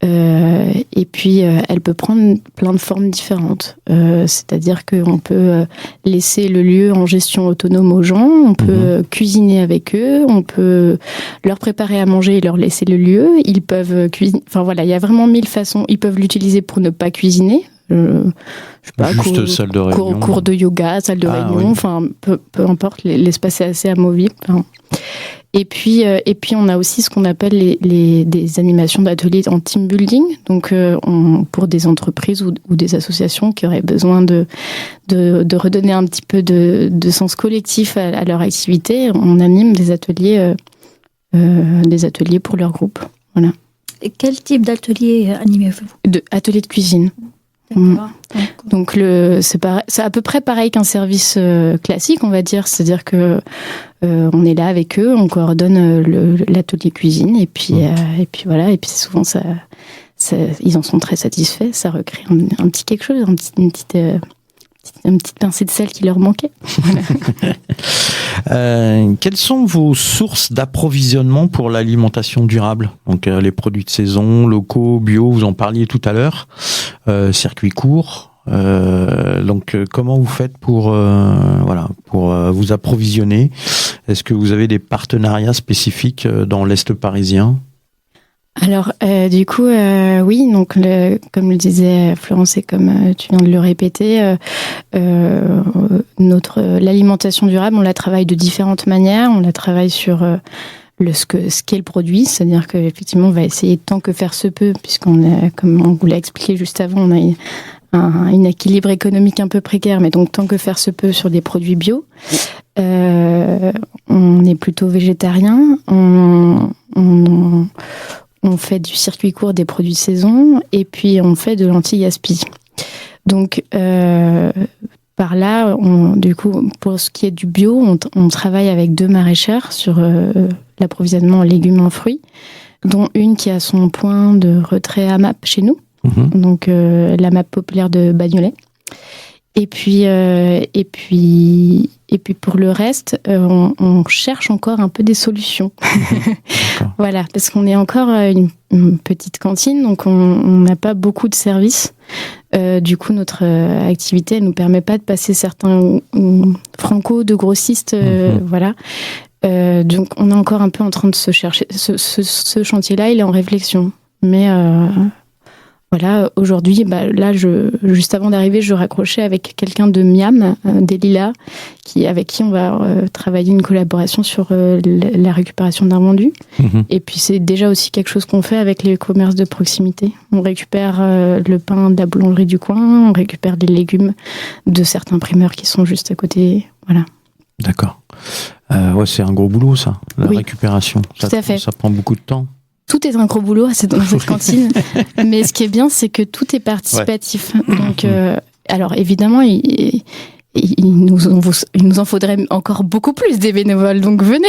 Et puis, elle peut prendre plein de formes différentes. C'est-à-dire qu'on peut laisser le lieu en gestion autonome aux gens, on peut cuisiner avec eux, on peut leur préparer à manger et leur laisser le lieu. Ils peuvent cuisiner. Enfin voilà, il y a vraiment 1000 façons. Ils peuvent l'utiliser pour ne pas cuisiner. Je sais pas, salle de réunion. Cours de yoga, salle de réunion, enfin peu importe, l'espace est assez amovible. Enfin. Et puis on a aussi ce qu'on appelle des animations d'ateliers en team building, donc pour des entreprises ou des associations qui auraient besoin de redonner un petit peu de sens collectif à leur activité, on anime des ateliers pour leur groupe. Voilà. Et quel type d'atelier animez-vous ? Ateliers de cuisine. Donc c'est à peu près pareil qu'un service classique, on va dire, c'est-à-dire que on est là avec eux, on coordonne l'atelier cuisine et puis voilà, et puis souvent ça ils en sont très satisfaits, ça recrée un petit quelque chose, une petite pincée de sel qui leur manquait. Quelles sont vos sources d'approvisionnement pour l'alimentation durable ? Donc les produits de saison, locaux, bio, vous en parliez tout à l'heure, circuit court. Donc comment vous faites pour vous approvisionner ? Est-ce que vous avez des partenariats spécifiques dans l'Est parisien ? Alors, du coup, oui, donc comme le disait Florence et comme tu viens de le répéter, l'alimentation durable, on la travaille de différentes manières. On la travaille sur ce qu'est le produit, c'est-à-dire qu'effectivement, on va essayer tant que faire se peut, puisqu'on a, comme on vous l'a expliqué juste avant, on a un équilibre économique un peu précaire, mais donc tant que faire se peut sur des produits bio. On est plutôt végétarien, on fait du circuit court des produits de saison et puis on fait de l'anti-gaspi. Donc, par là, du coup, pour ce qui est du bio, on travaille avec 2 maraîchères sur l'approvisionnement en légumes et en fruits, dont une qui a son point de retrait AMAP chez nous, donc l'AMAP populaire de Bagnolet. Et puis pour le reste, on cherche encore un peu des solutions. Voilà, parce qu'on est encore une petite cantine, donc on n'a pas beaucoup de services. Du coup, notre activité, elle nous permet pas de passer certains franco de grossistes, voilà. Donc, on est encore un peu en train de se chercher. Ce chantier-là, il est en réflexion, mais voilà, aujourd'hui, là, juste avant d'arriver, je raccrochais avec quelqu'un de Miam, des Lilas, avec qui on va travailler une collaboration sur la récupération d'invendus. Et puis, c'est déjà aussi quelque chose qu'on fait avec les commerces de proximité. On récupère le pain de la boulangerie du coin, on récupère des légumes de certains primeurs qui sont juste à côté. Voilà. D'accord. Ouais, c'est un gros boulot, ça, la récupération. Tout à fait. Ça prend beaucoup de temps. Tout est un gros boulot dans cette cantine, mais ce qui est bien, c'est que tout est participatif. Donc, alors évidemment, il nous en faudrait encore beaucoup plus des bénévoles, donc venez.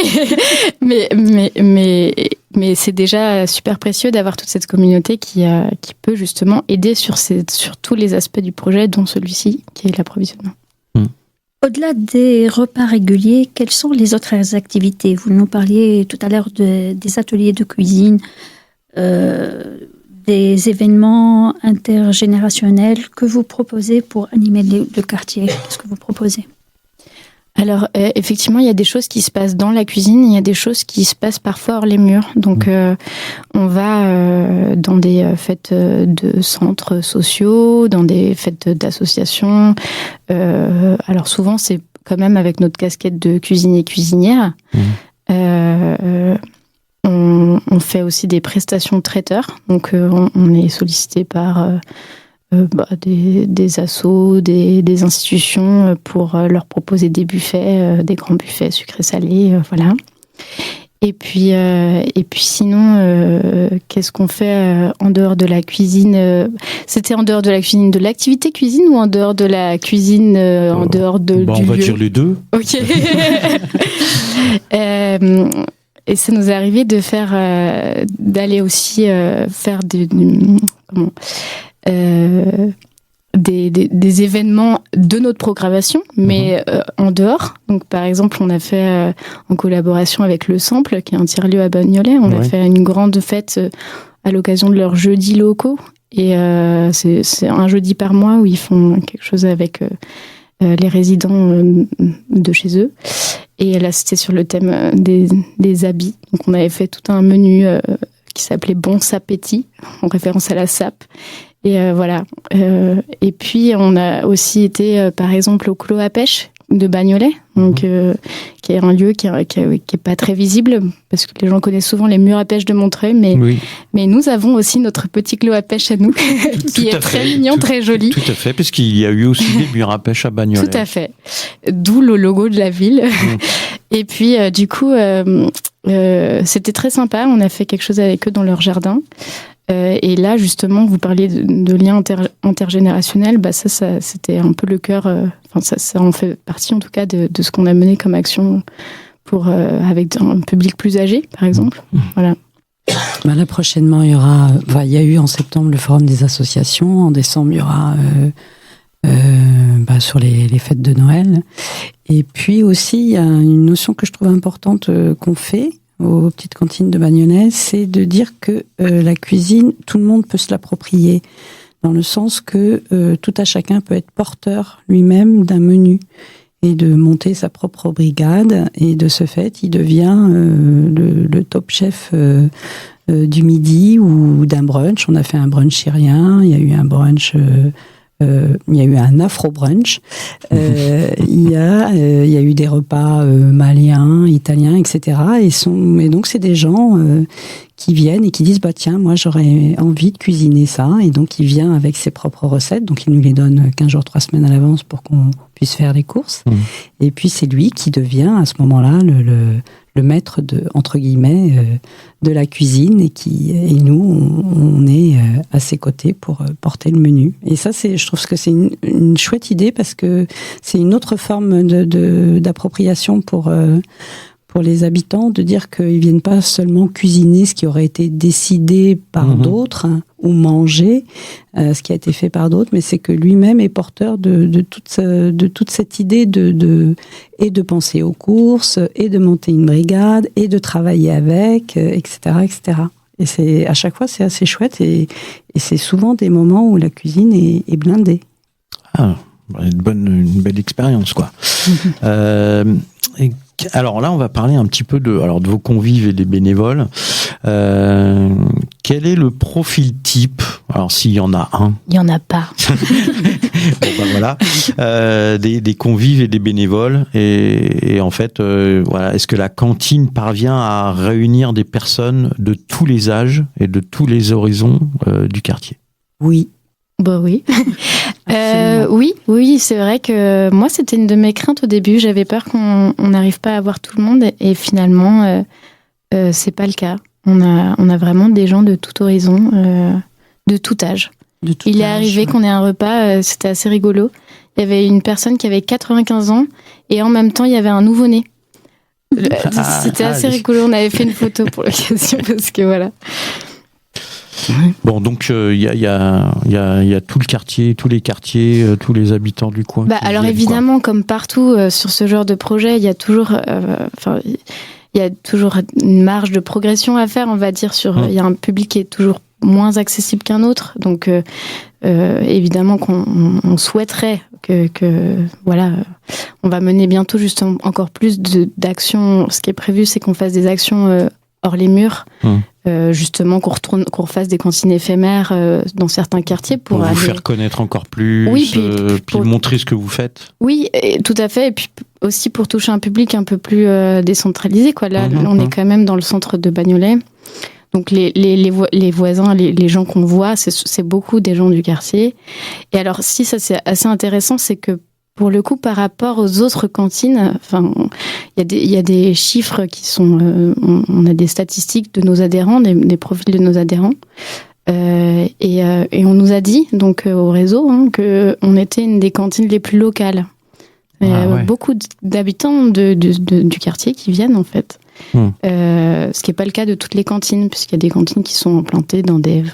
mais c'est déjà super précieux d'avoir toute cette communauté qui peut justement aider sur tous les aspects du projet, dont celui-ci, qui est l'approvisionnement. Au-delà des repas réguliers, quelles sont les autres activités? Vous nous parliez tout à l'heure des ateliers de cuisine, des événements intergénérationnels que vous proposez pour animer le quartier. Qu'est-ce que vous proposez? Alors, effectivement, il y a des choses qui se passent dans la cuisine, il y a des choses qui se passent parfois hors les murs. Donc, on va dans des fêtes de centres sociaux, dans des fêtes d'associations. Alors, souvent, c'est quand même avec notre casquette de cuisinier-cuisinière. On fait aussi des prestations de traiteurs. Donc, on est sollicité par des assos, des institutions pour leur proposer des buffets, des grands buffets sucrés-salés, voilà. Et puis sinon, qu'est-ce qu'on fait en dehors de la cuisine? C'était en dehors de la cuisine de l'activité cuisine ou en dehors de la cuisine, en dehors du lieu? On va dire les deux. Ok. Et ça nous est arrivé de d'aller aussi faire des événements de notre programmation, mais en dehors. Donc, par exemple, on a fait en collaboration avec Le Sample, qui est un tiers-lieu à Bagnolet, on a fait une grande fête à l'occasion de leurs jeudis locaux. Et c'est un jeudi par mois où ils font quelque chose avec les résidents de chez eux. Et là, c'était sur le thème des habits. Donc, on avait fait tout un menu qui s'appelait Bon Sapétit, en référence à la sape. Et voilà. Et puis, on a aussi été, par exemple, au Clos à pêche de Bagnolet, donc, qui est un lieu qui est pas très visible, parce que les gens connaissent souvent les murs à pêche de Montreuil, mais nous avons aussi notre petit Clos à pêche à nous, qui est très mignon, très joli. Tout à fait, parce qu'il y a eu aussi des murs à pêche à Bagnolet. Tout à fait. D'où le logo de la ville. Et puis, du coup, c'était très sympa. On a fait quelque chose avec eux dans leur jardin. Et là, justement, vous parliez de liens intergénérationnels. Bah, ça c'était un peu le cœur. Ça en fait partie, en tout cas, de ce qu'on a mené comme action avec un public plus âgé, par exemple. Voilà. Bah là, prochainement, il y a eu en septembre le forum des associations. En décembre, il y aura sur les fêtes de Noël. Et puis aussi, il y a une notion que je trouve importante qu'on fait aux petites cantines de Bagnolet, c'est de dire que la cuisine, tout le monde peut se l'approprier, dans le sens que tout à chacun peut être porteur lui-même d'un menu et de monter sa propre brigade, et de ce fait, il devient le top chef du midi ou d'un brunch. On a fait un brunch syrien, il y a eu un brunch... il y a eu un afro-brunch, il y a eu des repas maliens, italiens, etc. Et donc, c'est des gens qui viennent et qui disent, bah tiens, moi, j'aurais envie de cuisiner ça. Et donc, il vient avec ses propres recettes. Donc, il nous les donne 15 jours, 3 semaines à l'avance pour qu'on puisse faire les courses. Et puis, c'est lui qui devient, à ce moment-là, le maître entre guillemets de la cuisine, et nous on est à ses côtés pour porter le menu. Et ça, je trouve que c'est une chouette idée, parce que c'est une autre forme d'appropriation pour les habitants, de dire qu'ils viennent pas seulement cuisiner ce qui aurait été décidé par d'autres, ou manger ce qui a été fait par d'autres, mais c'est que lui-même est porteur de toute cette idée et de penser aux courses, et de monter une brigade, et de travailler avec, etc., etc. Et à chaque fois, c'est assez chouette, et c'est souvent des moments où la cuisine est blindée. Ah, une belle expérience, quoi. Alors là, on va parler un petit peu de vos convives et des bénévoles. Quel est le profil type? Alors, s'il y en a un. Il n'y en a pas. Bon, voilà. Des convives et des bénévoles. Et en fait, est-ce que la cantine parvient à réunir des personnes de tous les âges et de tous les horizons du quartier? Oui. Bah oui. Oui, c'est vrai que moi, c'était une de mes craintes au début. J'avais peur qu'on n'arrive pas à voir tout le monde, et finalement, c'est pas le cas. On a vraiment des gens de tout horizon, de tout âge. Il est arrivé qu'on ait un repas, c'était assez rigolo. il y avait une personne qui avait 95 ans et en même temps, il y avait un nouveau-né. C'était assez rigolo. On avait fait une photo pour l'occasion parce que voilà. Bon, donc il y a tout le quartier, tous les quartiers, tous les habitants du coin. Alors évidemment, comme partout sur ce genre de projet, il y a toujours, il y a toujours une marge de progression à faire, on va dire. Il y a un public qui est toujours moins accessible qu'un autre, donc évidemment qu'on souhaiterait que voilà, on va mener bientôt justement encore plus d'actions. Ce qui est prévu, c'est qu'on fasse des actions hors les murs. Justement qu'on refasse des cantines éphémères dans certains quartiers pour vous faire connaître encore plus, puis montrer ce que vous faites. Oui, tout à fait, et puis aussi pour toucher un public un peu plus décentralisé, quoi. Là, on est quand même dans le centre de Bagnolet, donc les voisins, les gens qu'on voit, c'est beaucoup des gens du quartier. Et alors, si ça c'est assez intéressant, c'est que pour le coup, par rapport aux autres cantines, enfin, il y a des chiffres qui sont, on a des statistiques de nos adhérents, des profils de nos adhérents, et on nous a dit donc au réseau que on était une des cantines les plus locales. Beaucoup d'habitants du quartier qui viennent en fait. Ce qui n'est pas le cas de toutes les cantines, puisqu'il y a des cantines qui sont implantées dans des.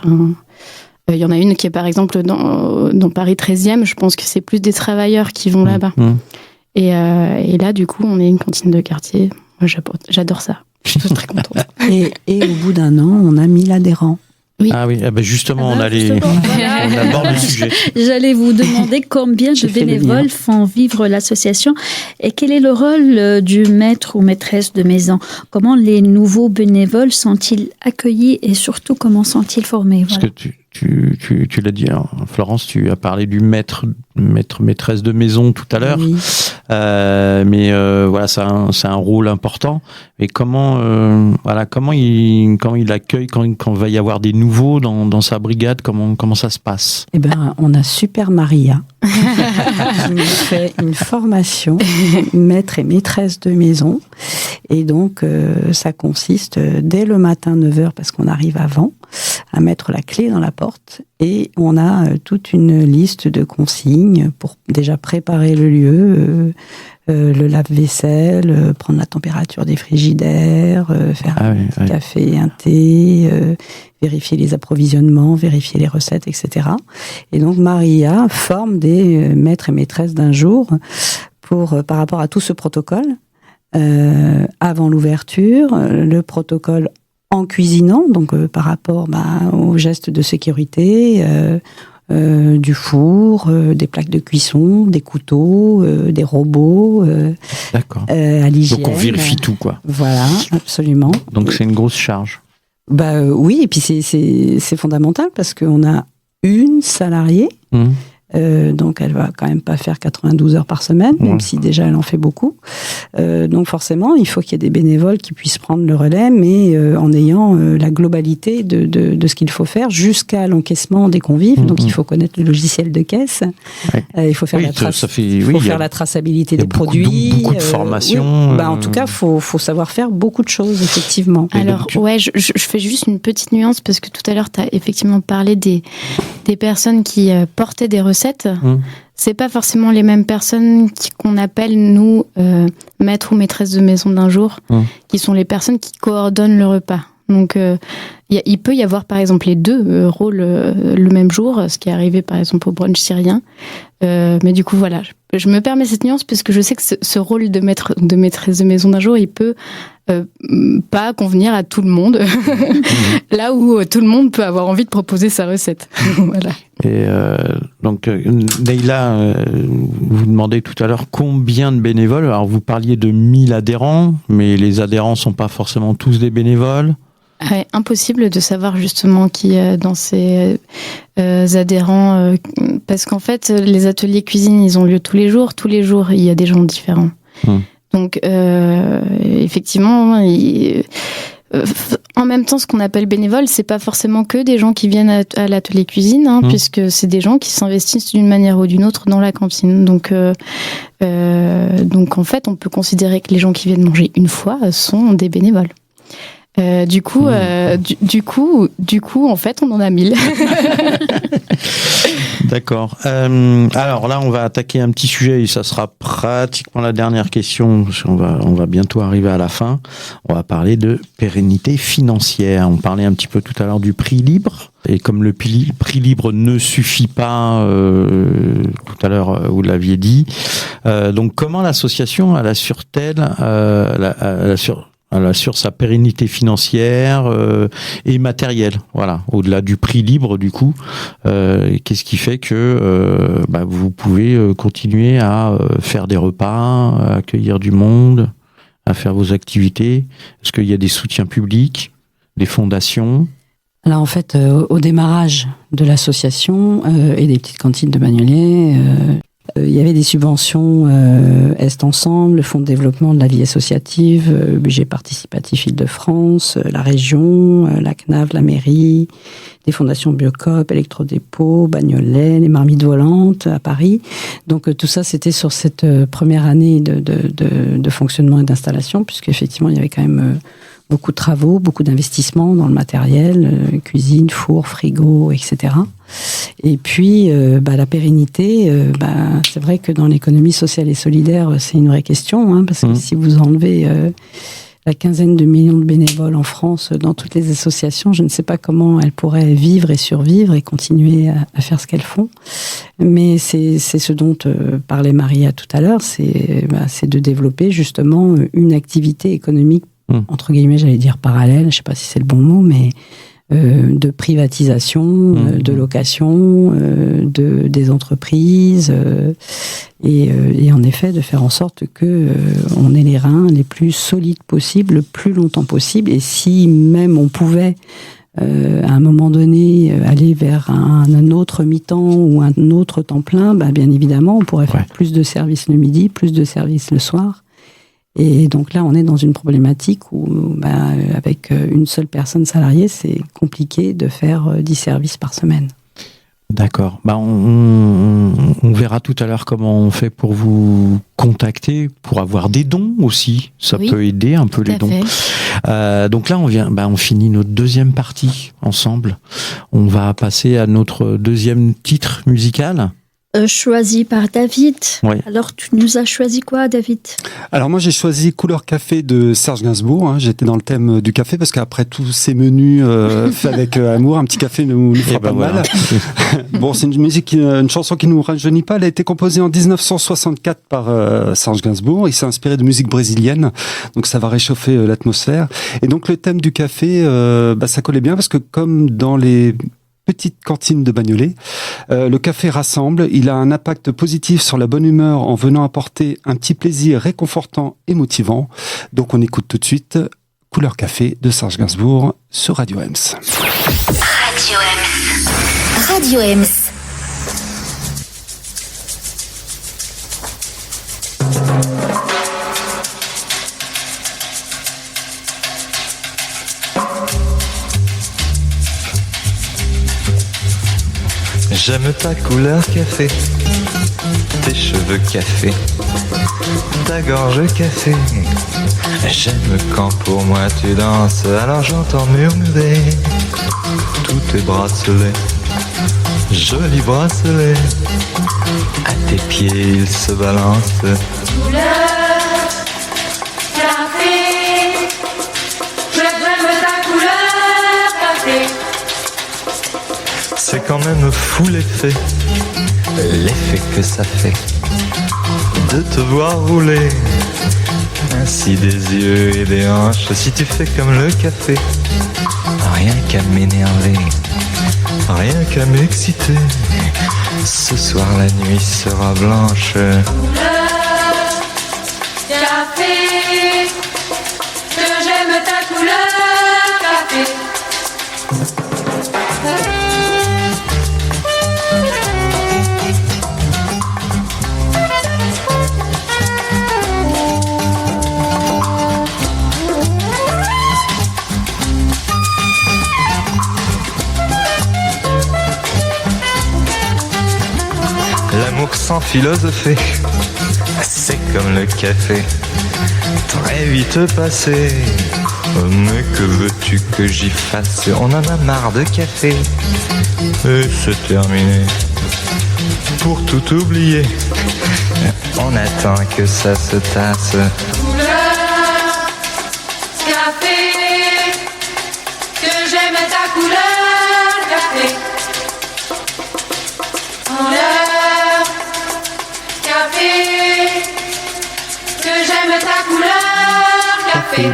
Il y en a une qui est par exemple dans Paris 13e, je pense que c'est plus des travailleurs qui vont là-bas. Et là, du coup, on est une cantine de quartier. Moi, j'adore ça. Je suis très contente. Et au bout d'un an, on a 1000 adhérents. Oui. Ah oui, justement, on aborde le sujet. J'allais vous demander combien de bénévoles font vivre l'association et quel est le rôle du maître ou maîtresse de maison. Comment les nouveaux bénévoles sont-ils accueillis et surtout comment sont-ils formés? Parce que tu l'as dit, hein, Florence, tu as parlé du maîtresse de maison tout à l'heure. Oui. Mais voilà, c'est un rôle important. Et comment il accueille quand va y avoir des nouveaux dans sa brigade, comment ça se passe? Eh ben, on a Super Maria qui nous fait une formation maître et maîtresse de maison. Et donc, ça consiste dès le matin 9h, parce qu'on arrive avant, à mettre la clé dans la porte. Et on a toute une liste de consignes pour déjà préparer le lieu, le lave-vaisselle, prendre la température des frigidaires, faire un café, un thé, vérifier les approvisionnements, vérifier les recettes, etc. Et donc Maria forme des maîtres et maîtresses d'un jour par rapport à tout ce protocole. Avant l'ouverture, le protocole en cuisinant, donc par rapport aux gestes de sécurité, du four, des plaques de cuisson, des couteaux, des robots, à l'hygiène. Donc on vérifie tout, quoi. Voilà, absolument. Donc c'est une grosse charge. Oui, et puis c'est fondamental parce qu'on a une salariée. Donc elle va quand même pas faire 92 heures par semaine, même si déjà elle en fait beaucoup. Donc forcément, il faut qu'il y ait des bénévoles qui puissent prendre le relais, mais en ayant la globalité de ce qu'il faut faire jusqu'à l'encaissement des convives. Donc il faut connaître le logiciel de caisse. Il faut faire la traçabilité des produits. Beaucoup de formation. En tout cas, faut savoir faire beaucoup de choses, effectivement. Alors je fais juste une petite nuance parce que tout à l'heure tu as effectivement parlé des personnes qui portaient des recettes. C'est pas forcément les mêmes personnes qu'on appelle nous maîtres ou maîtresses de maison d'un jour, qui sont les personnes qui coordonnent le repas. Donc il peut y avoir par exemple les deux rôles le même jour, ce qui est arrivé par exemple au brunch syrien. Mais du coup voilà, je me permets cette nuance parce que je sais que ce rôle de maîtresse de maison d'un jour, il peut pas convenir à tout le monde. Là où tout le monde peut avoir envie de proposer sa recette. Voilà. Et donc Neila, vous demandez tout à l'heure combien de bénévoles. Alors vous parliez de 1000 adhérents, mais les adhérents sont pas forcément tous des bénévoles. Impossible de savoir justement qui dans ces adhérents, parce qu'en fait les ateliers cuisine ils ont lieu tous les jours il y a des gens différents. Donc effectivement en même temps ce qu'on appelle bénévoles c'est pas forcément que des gens qui viennent à l'atelier cuisine puisque c'est des gens qui s'investissent d'une manière ou d'une autre dans la cantine. Donc en fait on peut considérer que les gens qui viennent manger une fois sont des bénévoles. Du coup, en fait, on en a 1000. D'accord. Alors là, on va attaquer un petit sujet et ça sera pratiquement la dernière question. Parce qu'on va bientôt arriver à la fin. On va parler de pérennité financière. On parlait un petit peu tout à l'heure du prix libre. Et comme le prix libre ne suffit pas, tout à l'heure vous l'aviez dit, donc comment l'association elle assure-t-elle, elle assure sa pérennité financière et matérielle, voilà. Au-delà du prix libre, du coup, qu'est-ce qui fait que vous pouvez continuer à faire des repas, à accueillir du monde, à faire vos activités? Est-ce qu'il y a des soutiens publics, des fondations? Alors en fait, au démarrage de l'association et des petites cantines de Bagnolet, il y avait des subventions Est Ensemble, le Fonds de développement de la vie associative, budget participatif Île-de-France, la région, la CNAV, la mairie, des fondations Biocop, Electrodépôt, Bagnolet, les marmites volantes à Paris. Donc tout ça, c'était sur cette première année de fonctionnement et d'installation, puisqu'effectivement, il y avait quand même beaucoup de travaux, beaucoup d'investissements dans le matériel, cuisine, four, frigo, etc. Et puis, la pérennité, c'est vrai que dans l'économie sociale et solidaire, c'est une vraie question, parce que si vous enlevez la quinzaine de millions de bénévoles en France dans toutes les associations, je ne sais pas comment elles pourraient vivre et survivre et continuer à faire ce qu'elles font. Mais c'est ce dont parlait Maria tout à l'heure, c'est de développer justement une activité économique entre guillemets, j'allais dire parallèle, je ne sais pas si c'est le bon mot, mais de privatisation, de location, des entreprises, et en effet de faire en sorte que on ait les reins les plus solides possibles, le plus longtemps possible. Et si même on pouvait à un moment donné aller vers un autre mi-temps ou un autre temps plein, bien évidemment, on pourrait faire plus de services le midi, plus de services le soir. Et donc là, on est dans une problématique où, avec une seule personne salariée, c'est compliqué de faire 10 services par semaine. D'accord. On verra tout à l'heure comment on fait pour vous contacter, pour avoir des dons aussi. Ça peut aider un peu les dons. Donc là, on finit notre deuxième partie ensemble. On va passer à notre deuxième titre musical. Choisi par David. Ouais. Alors, tu nous as choisi quoi, David? Alors moi, j'ai choisi Couleur Café de Serge Gainsbourg. J'étais dans le thème du café parce qu'après tous ces menus faits avec amour, un petit café nous fera pas mal. Bon, c'est une chanson qui nous rajeunit pas. Elle a été composée en 1964 par Serge Gainsbourg. Il s'est inspiré de musique brésilienne, donc ça va réchauffer l'atmosphère. Et donc le thème du café, ça collait bien parce que comme dans les petite cantine de Bagnolet. Le café rassemble, il a un impact positif sur la bonne humeur en venant apporter un petit plaisir réconfortant et motivant. Donc on écoute tout de suite Couleur Café de Serge Gainsbourg sur Radio Ems. Radio Ems. Radio Ems. J'aime ta couleur café, tes cheveux café, ta gorge café. J'aime quand pour moi tu danses, alors j'entends murmurer tous tes bracelets, jolis bracelets. À tes pieds ils se balancent. Couleur café, j'aime ta couleur café. C'est quand même fou l'effet que ça fait de te voir rouler ainsi des yeux et des hanches. Si tu fais comme le café, rien qu'à m'énerver, rien qu'à m'exciter. Ce soir la nuit sera blanche. Couleur café, que j'aime ta couleur café. L'amour sans philosopher, c'est comme le café, très vite passé. Mais que veux-tu que j'y fasse? On en a marre de café. Et c'est terminé. Pour tout oublier, on attend que ça se tasse. Couleur, café, que j'aime ta couleur, café. Couleur, café, que j'aime ta couleur, café.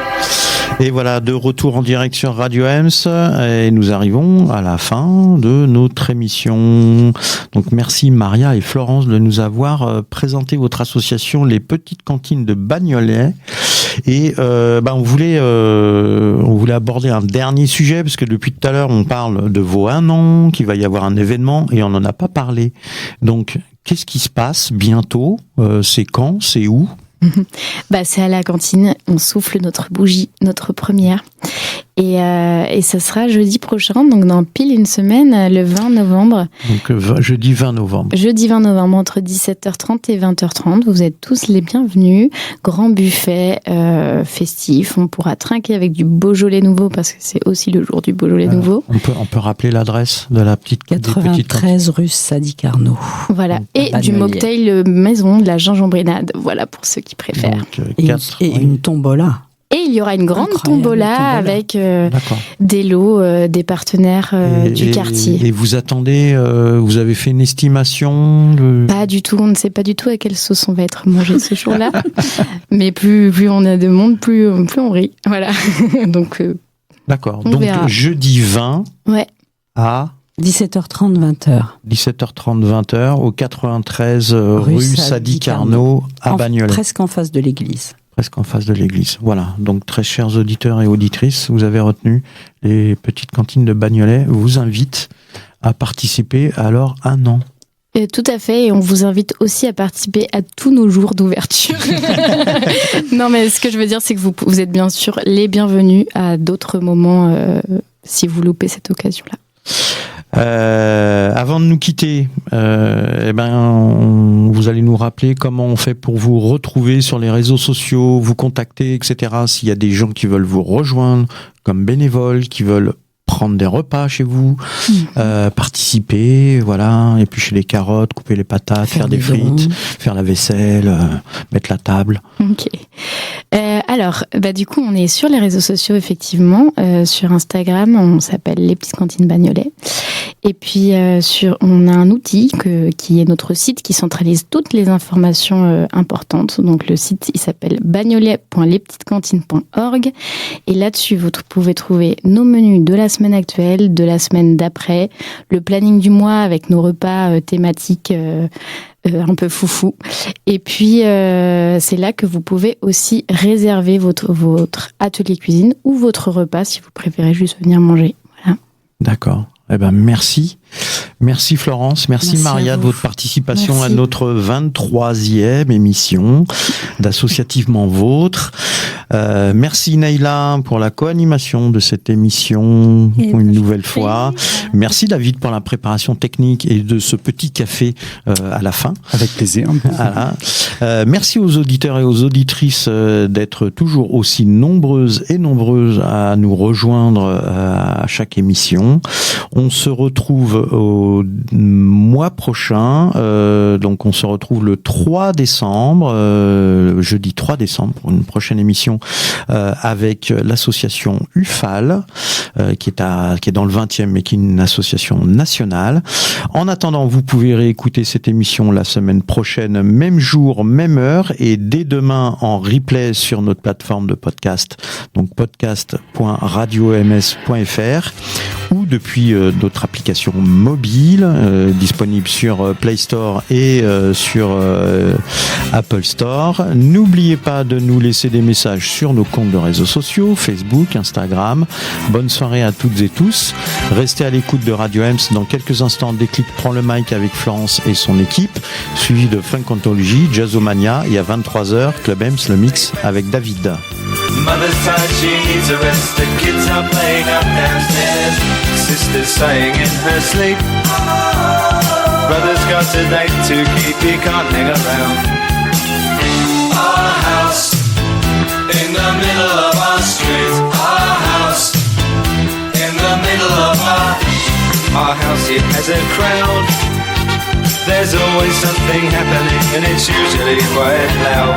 Et voilà, de retour en direct sur Radio Ems, et nous arrivons à la fin de notre émission. Donc merci Maria et Florence de nous avoir présenté votre association Les Petites Cantines de Bagnolet. Et on voulait aborder un dernier sujet, parce que depuis tout à l'heure on parle de vos 1 an, qu'il va y avoir un événement, et on n'en a pas parlé. Donc qu'est-ce qui se passe bientôt? C'est quand? C'est où? C'est à la cantine, on souffle notre bougie, notre première. Et ça sera jeudi prochain, donc dans pile une semaine, le 20 novembre. Donc jeudi 20 novembre. Jeudi 20 novembre, entre 17h30 et 20h30. Vous êtes tous les bienvenus. Grand buffet festif. On pourra trinquer avec du Beaujolais nouveau, parce que c'est aussi le jour du Beaujolais nouveau. On peut rappeler l'adresse de la petite 93 rue Sadi Carnot. Voilà. Et du mocktail maison, de la gingembrínade. Voilà, pour ceux qui préfèrent. Donc, une tombola. Et il y aura une grande tombola avec des lots des partenaires du quartier. Et vous attendez, vous avez fait une estimation Pas du tout, on ne sait pas du tout à quelle sauce on va être mangé ce jour-là. Mais plus on a de monde, plus on rit. Voilà. Donc, d'accord. Donc verra. Jeudi 20 à 17h30, 20h. 17h30, 20h au 93 rue Sadi Carnot à Bagnolet. Presque en face de l'église. Presque en face de l'église. Voilà. Donc, très chers auditeurs et auditrices, vous avez retenu, les Petites Cantines de Bagnolet vous invitent à participer à leur 1 an. Et tout à fait, et on vous invite aussi à participer à tous nos jours d'ouverture. Non, mais ce que je veux dire, c'est que vous êtes bien sûr les bienvenus à d'autres moments si vous loupez cette occasion-là. Avant de nous quitter, vous allez nous rappeler comment on fait pour vous retrouver sur les réseaux sociaux, vous contacter, etc. S'il y a des gens qui veulent vous rejoindre comme bénévoles, qui veulent prendre des repas chez vous, participer, voilà, éplucher les carottes, couper les patates, faire des frites, faire la vaisselle, mettre la table. Ok. Alors, du coup, on est sur les réseaux sociaux, effectivement. Sur Instagram, on s'appelle Les Petites Cantines Bagnolet. Et puis, on a un outil qui est notre site qui centralise toutes les informations importantes. Donc, le site, il s'appelle bagnolet.lespetitescantines.org. Et là-dessus, vous pouvez trouver nos menus de la semaine actuelle, de la semaine d'après, le planning du mois avec nos repas thématiques un peu foufou. Et puis, c'est là que vous pouvez aussi réserver votre atelier cuisine ou votre repas si vous préférez juste venir manger. Voilà. D'accord. Merci. Merci Florence, merci Maria de votre participation à notre 23e émission d'Associativement Vôtre. Merci Neila pour la co-animation de cette émission une nouvelle fois. Merci David pour la préparation technique et de ce petit café à la fin. Avec plaisir. Voilà. Merci aux auditeurs et aux auditrices d'être toujours aussi nombreuses et nombreuses à nous rejoindre à chaque émission. On se retrouve au mois prochain, donc on se retrouve le 3 décembre, jeudi 3 décembre, pour une prochaine émission avec l'association UFAL, qui est dans le 20e, mais qui est une association nationale. En attendant, vous pouvez réécouter cette émission la semaine prochaine, même jour, même heure, et dès demain en replay sur notre plateforme de podcast, donc podcast.radioems.fr, ou depuis notre application mobile disponible sur Play Store et sur Apple Store. N'oubliez pas de nous laisser des messages sur nos comptes de réseaux sociaux, Facebook, Instagram. Bonne soirée à toutes et tous. Restez à l'écoute de Radio Ems. Dans quelques instants, Déclic prend le mic avec Florence et son équipe, suivi de Funk Anthology, Jazzomania, et à 23h, Club Ems, le mix avec David. Mother's tired, she needs a rest. The kids are playing up downstairs. Sister's sighing in her sleep. Brother's got a date to keep, he can't hang around. Our house in the middle of our street. Our house, it has a crowd. There's always something happening and it's usually quite loud.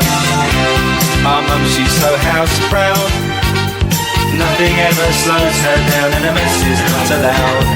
Our mum, she's so house proud. Nothing ever slows her down and a mess is not allowed.